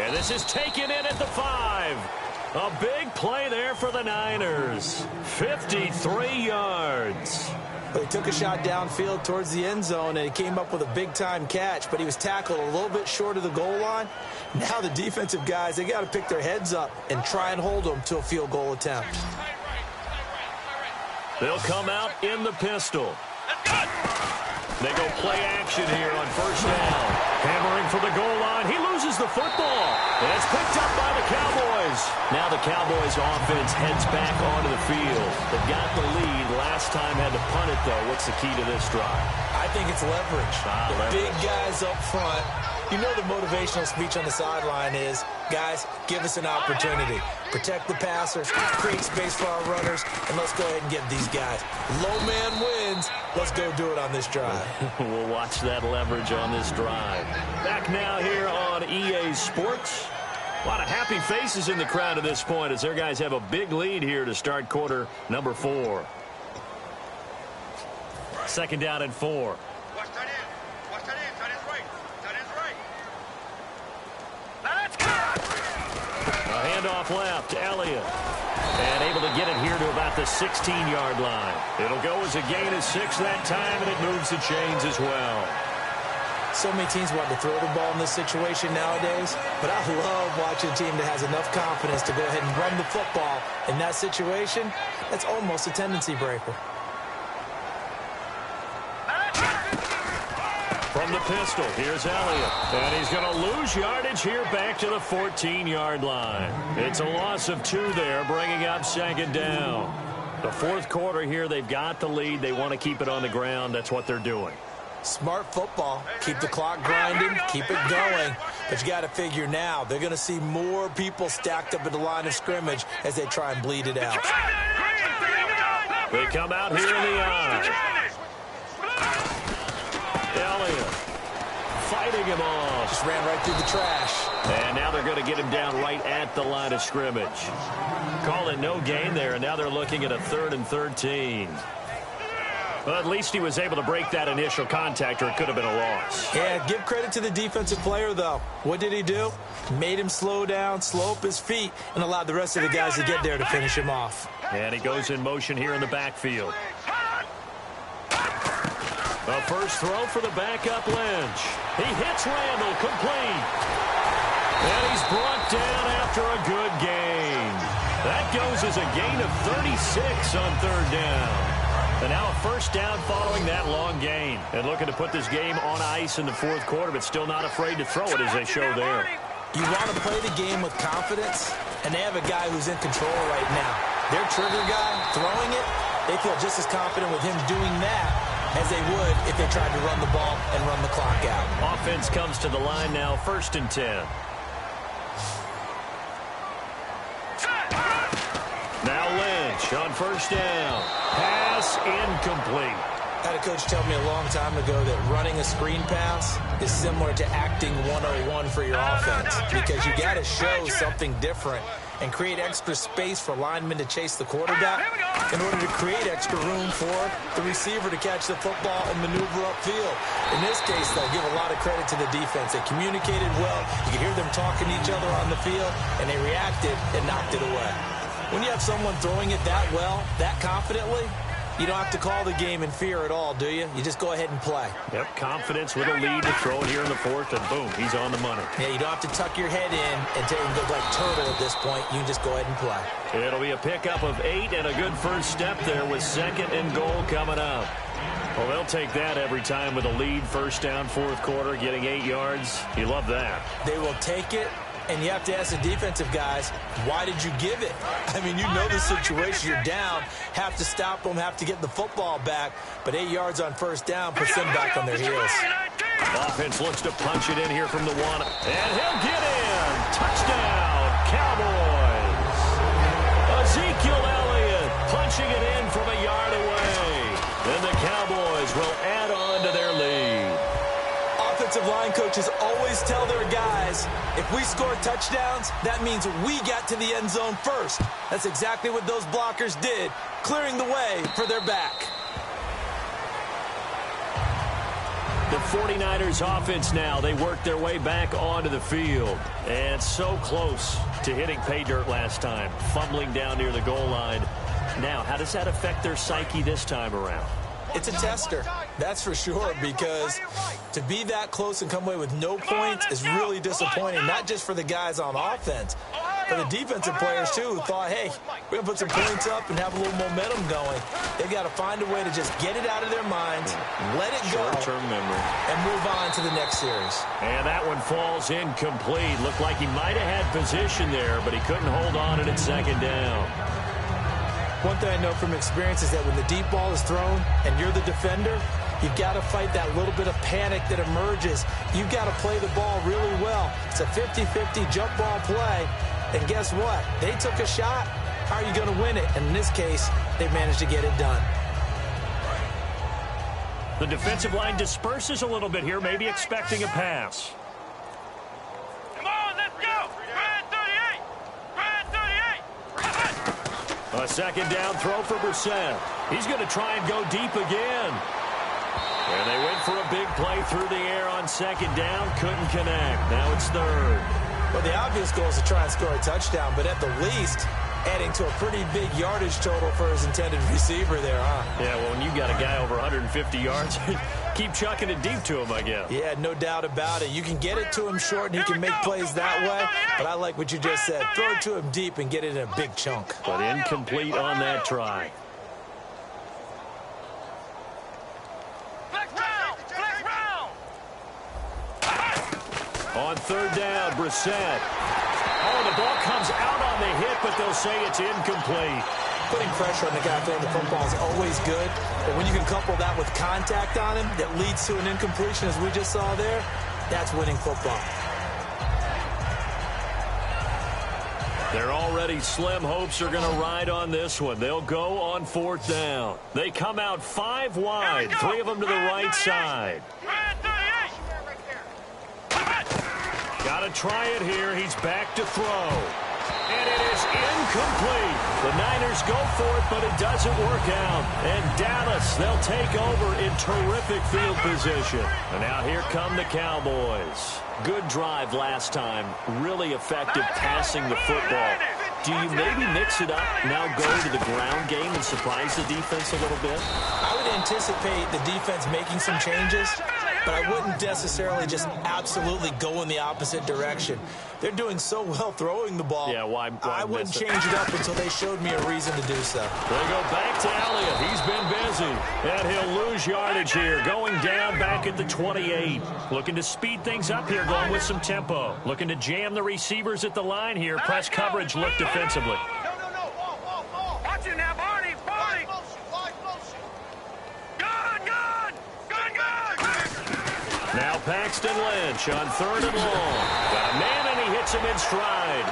And this is taken in at the 5. A big play there for the Niners. 53 yards. But he took a shot downfield towards the end zone, and he came up with a big-time catch, but he was tackled a little bit short of the goal line. Now the defensive guys, they got to pick their heads up and try and hold them to a field goal attempt. They'll come out in the pistol. They go play action here on 1st down. Hammering for the goal line. He loses the football. And it's picked up by the Cowboys. Now the Cowboys offense heads back onto the field. They got the lead. Last time had to punt it, though. What's the key to this drive? I think it's leverage. The big guys up front. You know the motivational speech on the sideline is, guys, give us an opportunity. Protect the passers, create space for our runners, and let's go ahead and get these guys. Low man wins. Let's go do it on this drive. We'll watch that leverage on this drive. Back now here on EA Sports. A lot of happy faces in the crowd at this point as their guys have a big lead here to start quarter number 4. 2nd down and 4. Watch that in. Watch that in. That is right. That is right. Let's go. A handoff left to Elliott. And able to get it here to about the 16-yard line. It'll go as a gain of 6 that time, and it moves the chains as well. So many teams want to throw the ball in this situation nowadays, but I love watching a team that has enough confidence to go ahead and run the football in that situation. That's almost a tendency breaker. From the pistol, here's Elliott. And he's going to lose yardage here back to the 14-yard line. It's a loss of 2 there, bringing up 2nd down. The 4th quarter here, they've got the lead. They want to keep it on the ground. That's what they're doing. Smart football. Keep the clock grinding. Keep it going. But you got to figure now, they're going to see more people stacked up at the line of scrimmage as they try and bleed it out. They come out here in the eye. Elliott fighting him off. Just ran right through the trash. And now they're going to get him down right at the line of scrimmage. Call it no gain there, and now they're looking at a 3rd and 13. Well, at least he was able to break that initial contact, or it could have been a loss. Yeah, give credit to the defensive player, though. What did he do? Made him slow down, slow up his feet, and allowed the rest of the guys to get there to finish him off. And he goes in motion here in the backfield. The first throw for the backup Lynch. He hits Randall, complete. And he's brought down after a good gain. That goes as a gain of 36 on third down. And now a first down following that long gain. And looking to put this game on ice in the fourth quarter, but still not afraid to throw it as they show there. You want to play the game with confidence, and they have a guy who's in control right now. Their trigger guy, throwing it, they feel just as confident with him doing that as they would if they tried to run the ball and run the clock out. Offense comes to the line now, 1st and 10. Now Lynch on first down. Pass incomplete. I had a coach tell me a long time ago that running a screen pass is similar to acting 101 for your offense, because you got to show something different and create extra space for linemen to chase the quarterback in order to create extra room for the receiver to catch the football and maneuver upfield. In this case, they'll give a lot of credit to the defense. They communicated well. You could hear them talking to each other on the field, and they reacted and knocked it away. When you have someone throwing it that well, that confidently, you don't have to call the game in fear at all, do you? You just go ahead and play. Yep, confidence with a lead to throw it here in the fourth, and boom, he's on the money. Yeah, you don't have to tuck your head in and take look like turtle at this point. You can just go ahead and play. It'll be a pickup of 8 and a good first step there with 2nd and goal coming up. Well, they'll take that every time with a lead, first down, fourth quarter, getting 8 yards. You love that. They will take it. And you have to ask the defensive guys, why did you give it? I mean, you know the situation. You're down, have to stop them, have to get the football back. But 8 yards on first down puts them back on their heels. Offense looks to punch it in here from the 1. And he'll get in. Touchdown, Cowboys. Ezekiel Elliott punching it in from a yard away. And the Cowboys will add on to their lead. Offensive line coaches always tell their guys, if we score touchdowns, that means we got to the end zone first. That's exactly what those blockers did, clearing the way for their back. The 49ers offense now, they work their way back onto the field. And so close to hitting pay dirt last time, fumbling down near the goal line. Now, how does that affect their psyche this time around? It's a tester, that's for sure, because to be that close and come away with no points is really disappointing, not just for the guys on offense, but the defensive players, too, who thought, hey, we're going to put some points up and have a little momentum going. They've got to find a way to just get it out of their minds, let it go, short-term memory, and move on to the next series. And that one falls incomplete. Looked like he might have had position there, but he couldn't hold on it at 2nd down. One thing I know from experience is that when the deep ball is thrown and you're the defender, you've got to fight that little bit of panic that emerges. You've got to play the ball really well. It's a 50-50 jump ball play. And guess what? They took a shot. How are you going to win it? And in this case, they managed to get it done. The defensive line disperses a little bit here, maybe expecting a pass. Come on, let's go! Brad 38! Brad 38! A 2nd down throw for Brissett. He's going to try and go deep again. And they went for a big play through the air on 2nd down. Couldn't connect. Now it's 3rd. Well, the obvious goal is to try and score a touchdown, but at the least, adding to a pretty big yardage total for his intended receiver there, huh? Yeah, well, when you got a guy over 150 yards, keep chucking it deep to him, I guess. Yeah, no doubt about it. You can get it to him short, and he can make plays that way, but I like what you just said. Throw it to him deep and get it in a big chunk. But incomplete on that try. On 3rd down, Brissett. Oh, the ball comes out on the hit, but they'll say it's incomplete. Putting pressure on the guy throwing the football is always good, but when you can couple that with contact on him that leads to an incompletion, as we just saw there, that's winning football. Their already slim hopes are going to ride on this one. They'll go on 4th down. They come out 5 wide, 3 of them to the right side. Got to try it here. He's back to throw. And it is incomplete. The Niners go for it, but it doesn't work out. And Dallas, they'll take over in terrific field position. And now here come the Cowboys. Good drive last time. Really effective passing the football. Do you maybe mix it up, now go to the ground game and surprise the defense a little bit? I would anticipate the defense making some changes, but I wouldn't necessarily just absolutely go in the opposite direction. They're doing so well throwing the ball. Yeah, why I wouldn't change it up until they showed me a reason to do so. They go back to Elliott. He's been busy. And he'll lose yardage here, going down back at the 28. Looking to speed things up here, going with some tempo. Looking to jam the receivers at the line here. Press coverage look defensively. No. Watch it now, Barney. Good. Now Paxton Lynch on 3rd and long. Got a man, and he hits him in stride.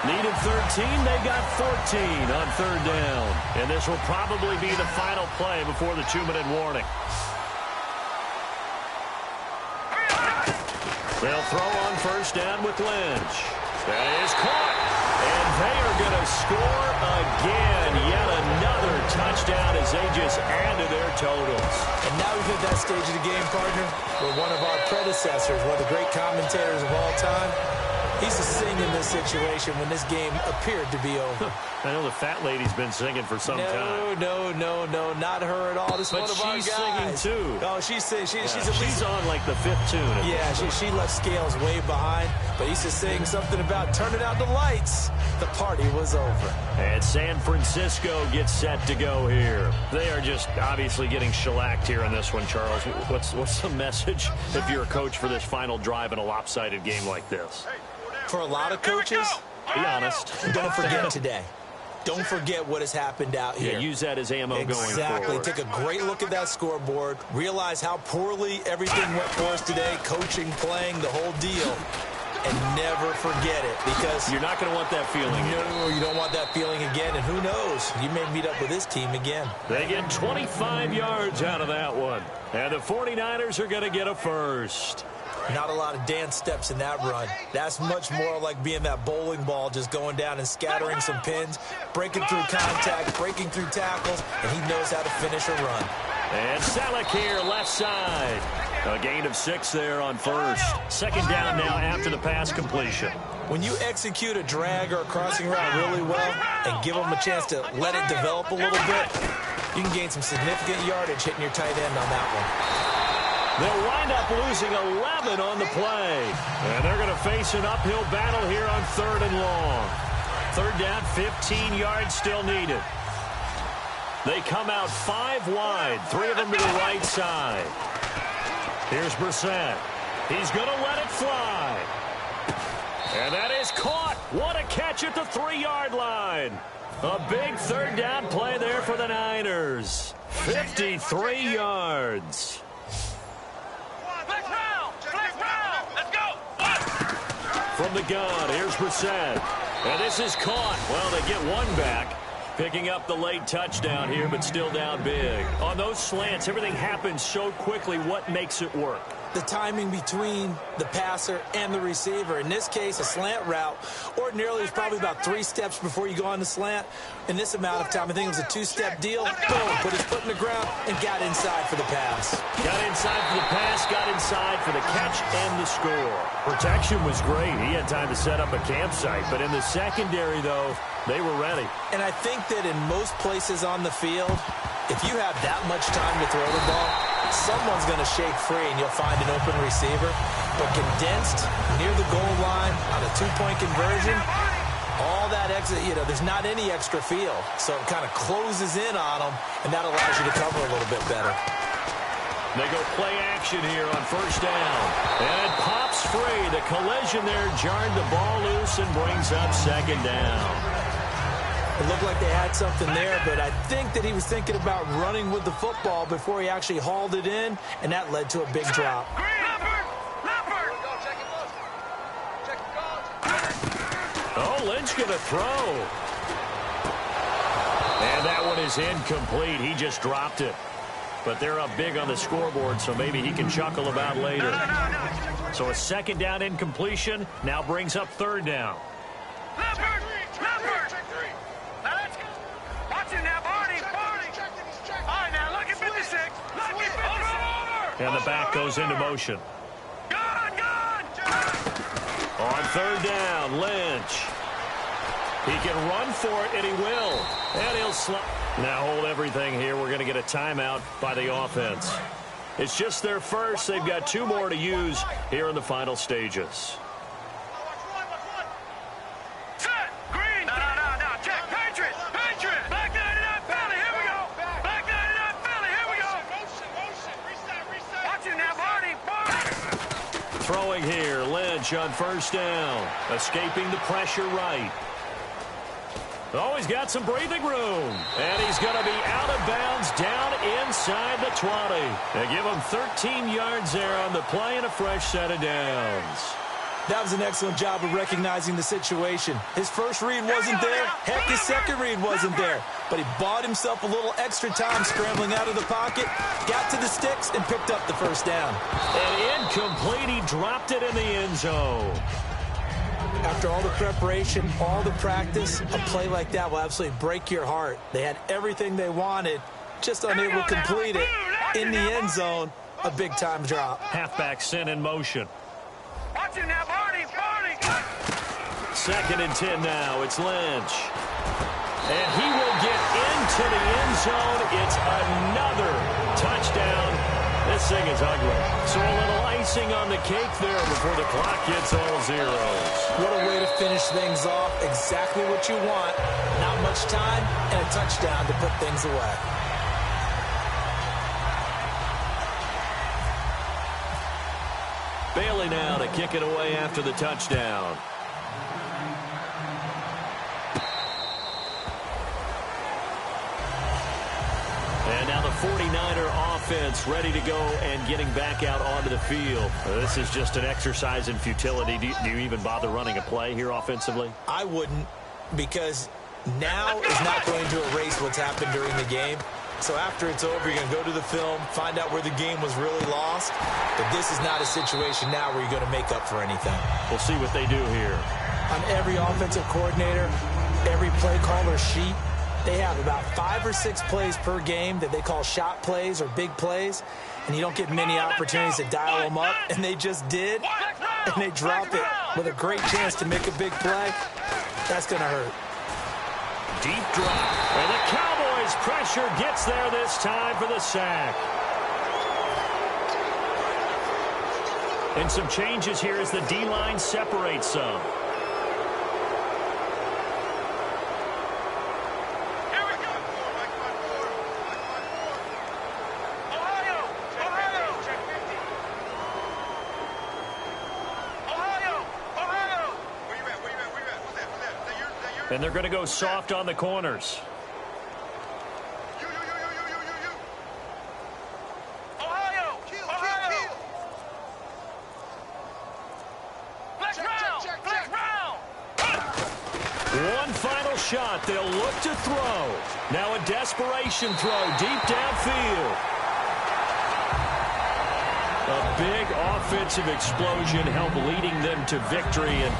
Needed 13, they got 14 on 3rd down. And this will probably be the final play before the 2-minute warning. They'll throw on 1st down with Lynch. That is caught. And they are going to score again. Yet another touchdown as they just add to their totals. And now we've hit that stage of the game, partner, where one of our predecessors, one of the great commentators of all time, he used to sing in this situation when this game appeared to be over. I know the fat lady's been singing for some time. No, not her at all. This is one of our guys. But she's singing too. Oh, she's singing. She's on like the 5th tune. Yeah, she left Scales way behind. But he used to sing something about turning out the lights. The party was over. And San Francisco gets set to go here. They are just obviously getting shellacked here in this one, Charles. What's the message if you're a coach for this final drive in a lopsided game like this? For a lot of coaches, be honest. Don't forget today. Don't forget what has happened out here. Yeah, use that as ammo going forward. Exactly. Take a great look at that scoreboard. Realize how poorly everything went for us today. Coaching, playing, the whole deal. And never forget it, because you're not going to want that feeling. No, you don't want that feeling again. And who knows? You may meet up with this team again. They get 25 yards out of that one. And the 49ers are going to get a first. Not a lot of dance steps in that run. That's much more like being that bowling ball, just going down and scattering some pins, breaking through contact, breaking through tackles, and he knows how to finish a run. And Selleck here, left side. A gain of 6 there on 1st. 2nd down now after the pass completion. When you execute a drag or a crossing route really well and give them a chance to let it develop a little bit, you can gain some significant yardage hitting your tight end on that one. They'll wind up losing 11 on the play. And they're going to face an uphill battle here on 3rd and long. 3rd down, 15 yards still needed. They come out 5 wide, 3 of them to the right side. Here's Brissett. He's going to let it fly. And that is caught. What a catch at the 3-yard line. A big 3rd down play there for the Niners. 53 yards. From the gun, here's Brissett. And this is caught. Well, they get one back. Picking up the late touchdown here, but still down big. On those slants, everything happens so quickly. What makes it work? The timing between the passer and the receiver. In this case, a slant route ordinarily is probably about 3 steps before you go on the slant. In this amount of time, I think it was a 2-step deal. Boom, put his foot in the ground and got inside for the pass. Got inside for the pass, got inside for the catch and the score. Protection was great. He had time to set up a campsite. But in the secondary, though, they were ready. And I think that in most places on the field, if you have that much time to throw the ball, someone's going to shake free and you'll find an open receiver. But condensed near the goal line on a 2-point conversion, all that exit, there's not any extra field. So it kind of closes in on them, and that allows you to cover a little bit better. They go play action here on 1st down. And it pops free. The collision there jarred the ball loose and brings up 2nd down. It looked like they had something there, but I think that he was thinking about running with the football before he actually hauled it in, and that led to a big drop. Oh, Lynch going to throw. And that one is incomplete. He just dropped it. But they're up big on the scoreboard, so maybe he can chuckle about later. So a 2nd down incompletion now brings up 3rd down. And the back goes into motion. On third down, Lynch. He can run for it, and he will. And he'll slide. Now hold everything here. We're going to get a timeout by the offense. It's just their first. They've got 2 more to use here in the final stages. Set. Green. No. Check. Patriots. Black 99 Philly. Here we go. Black 99 Philly. Here we go. Motion. Reset. Watch it now, Barney. Throwing here. Lynch on first down. Escaping the pressure right. Oh, he's got some breathing room. And he's going to be out of bounds down inside the 20. They give him 13 yards there on the play and a fresh set of downs. That was an excellent job of recognizing the situation. His first read wasn't there. Heck, his second read wasn't there. But he bought himself a little extra time scrambling out of the pocket, got to the sticks, and picked up the first down. And incomplete. He dropped it in the end zone. After all the preparation, all the practice, a play like that will absolutely break your heart. They had everything they wanted, just unable to complete it. In the end zone, a big-time drop. Halfback sent in motion. Watch it now, Barney. 2nd and 10 now. It's Lynch. And he will get into the end zone. It's another touchdown. This thing is ugly. So a little icing on the cake there before the clock gets all zeros. What a way to finish things off. Exactly what you want. Not much time and a touchdown to put things away. Bailey now to kick it away after the touchdown. And now the 49er offense ready to go and getting back out onto the field. This is just an exercise in futility. Do you even bother running a play here offensively? I wouldn't, because now is not going to erase what's happened during the game. So after it's over, you're going to go to the film, find out where the game was really lost. But this is not a situation now where you're going to make up for anything. We'll see what they do here. On every offensive coordinator, every play caller sheet, they have about 5 or 6 plays per game that they call shot plays or big plays, and you don't get many opportunities to dial them up, and they just did, and they drop it with a great chance to make a big play. That's going to hurt. Deep drop, and the Cowboys pressure gets there this time for the sack. And some changes here as the D-line separates some. And they're going to go soft on the corners. Ohio! Flex round! One final shot. They'll look to throw. Now a desperation throw deep downfield. A big offensive explosion helped leading them to victory. And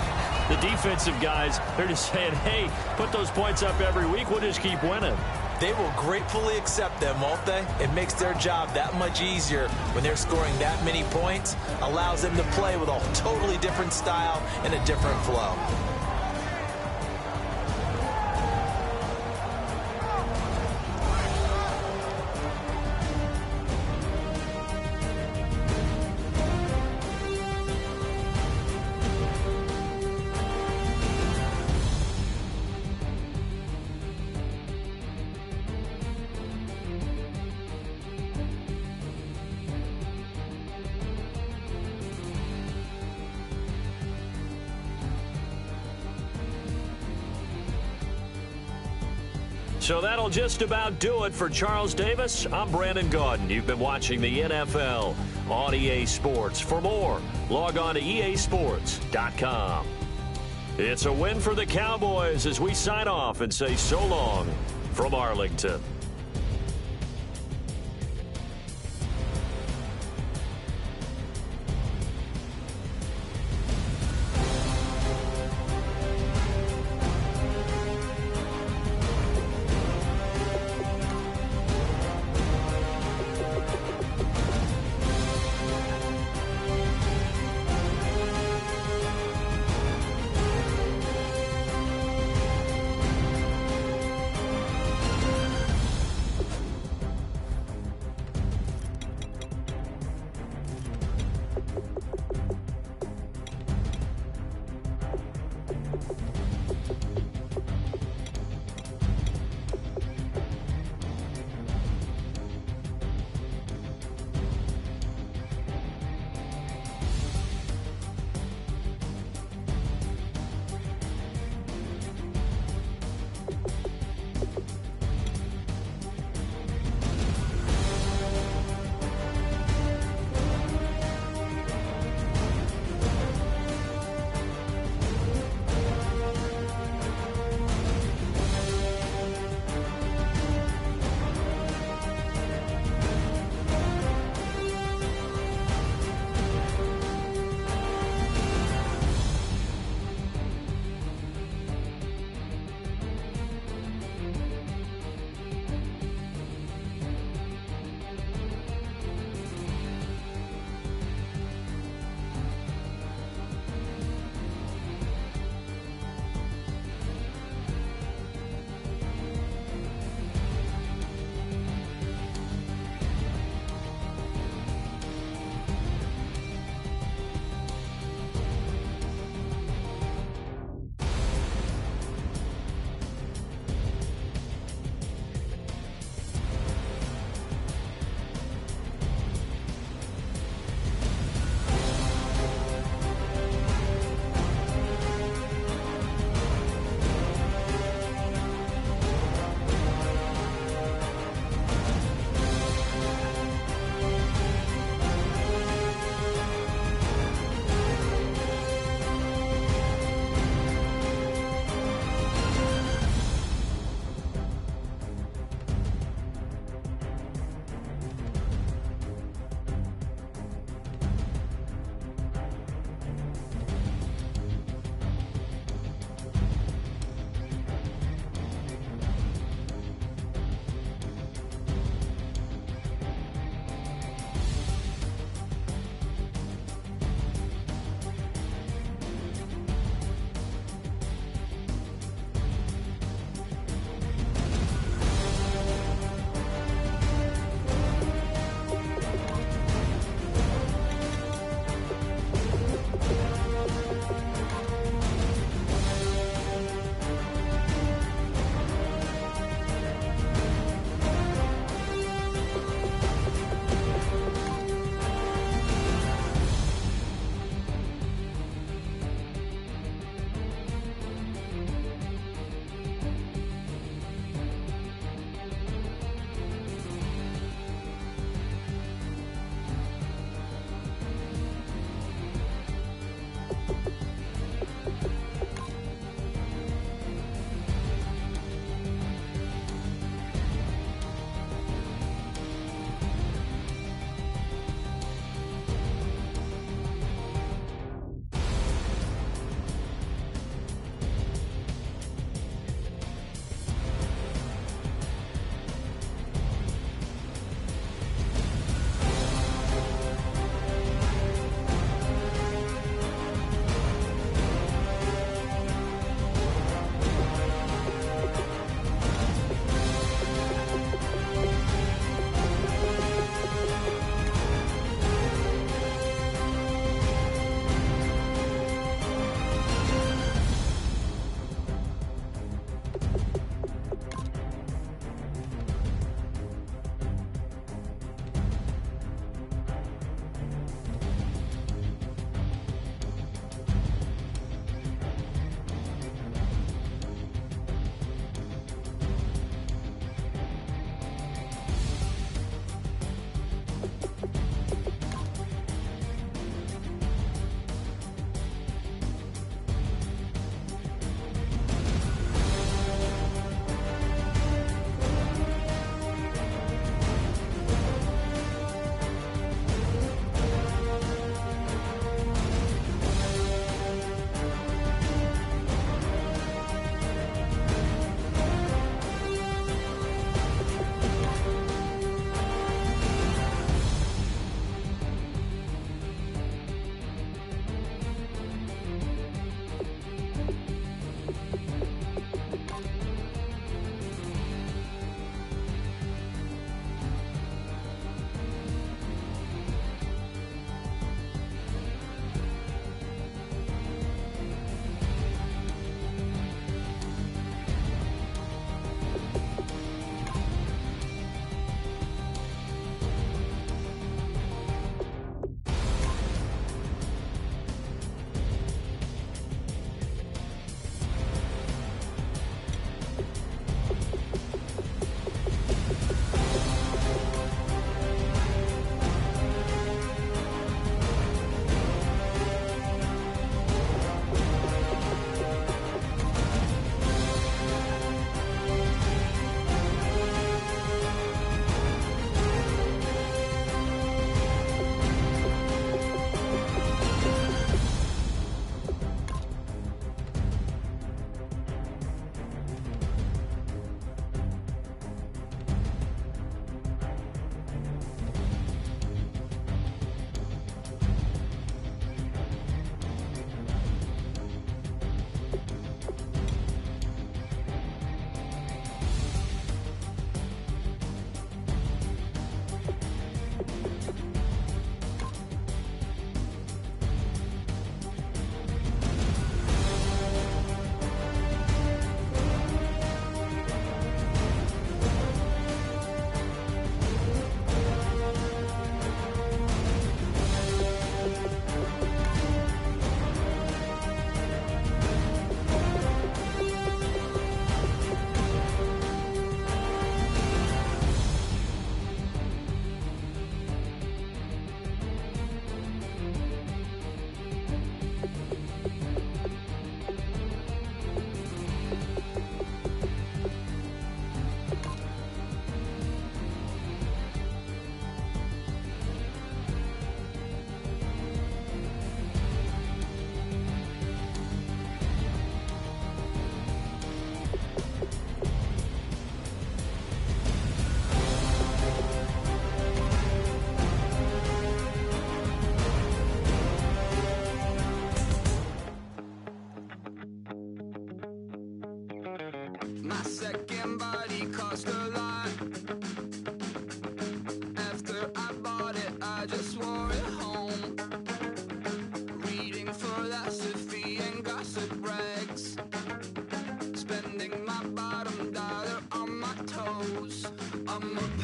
the defensive guys, they're just saying, hey, put those points up every week. We'll just keep winning. They will gratefully accept them, won't they? It makes their job that much easier when they're scoring that many points. Allows them to play with a totally different style and a different flow. So that'll just about do it for Charles Davis. I'm Brandon Gaudin. You've been watching the NFL on EA Sports. For more, log on to easports.com. It's a win for the Cowboys as we sign off and say so long from Arlington.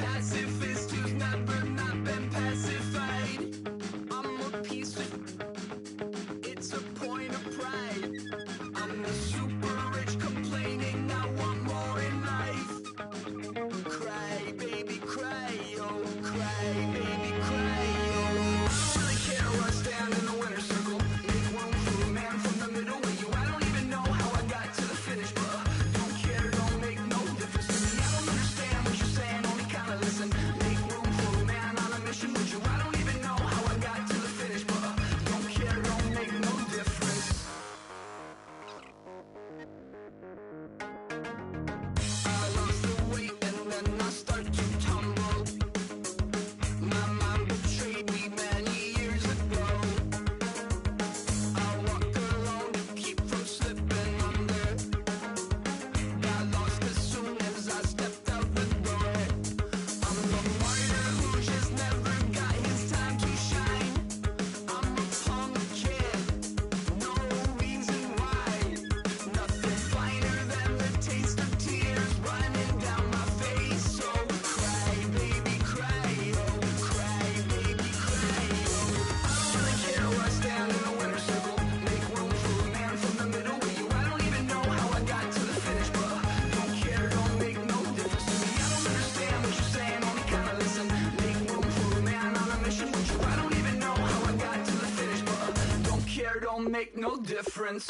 Pacifist who's never not been pacified. I'm a piece of... It's a point of pride. I'm the super rich complaining I want more in life. Cry, baby, cry, oh, cry, baby, cry, oh. I don't really care where I stand in the winner's circle. Make room for a man from the middle with you. I don't even know how I got to the finish, but don't care, don't make no difference to me. I don't understand what you're saying, only kinda listen. Make room for a man on a mission with you. I don't even know how I got to the finish, but don't care, don't make no difference. I lost the weight and then I start to tumble. My mind betrayed me many years ago. I walk alone to keep from slipping under. Got lost as soon as I stepped out the door. I'm a martyr who just never got his time to shine. I'm a punk kid, no reason why. Nothing finer than the taste of tears running down my face. So cry, baby, cry, oh, cry, baby, cry, oh. I don't really care where I stand in the winner's circle. Make room for a man from the middle with you. I don't even know how I got to the finish, but don't care, don't make no difference to me. I don't understand what you're saying, only kinda listen. Make room for a man on a mission with you. I don't even know how I got to the finish, but don't care, don't make no difference.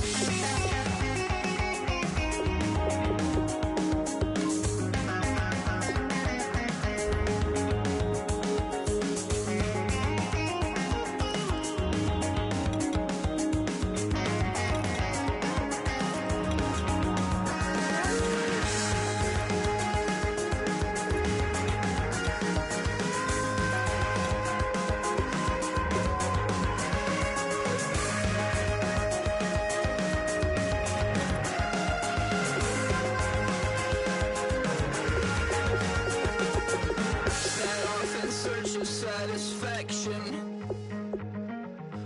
Set off in search of satisfaction,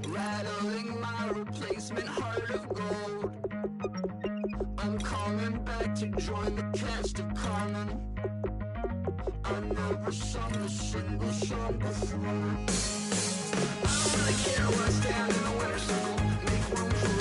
rattling my replacement heart of gold. I'm coming back to join the cast of Carmen. I never sung a single song before. I don't really care where I stand in the winner's circle. Make room for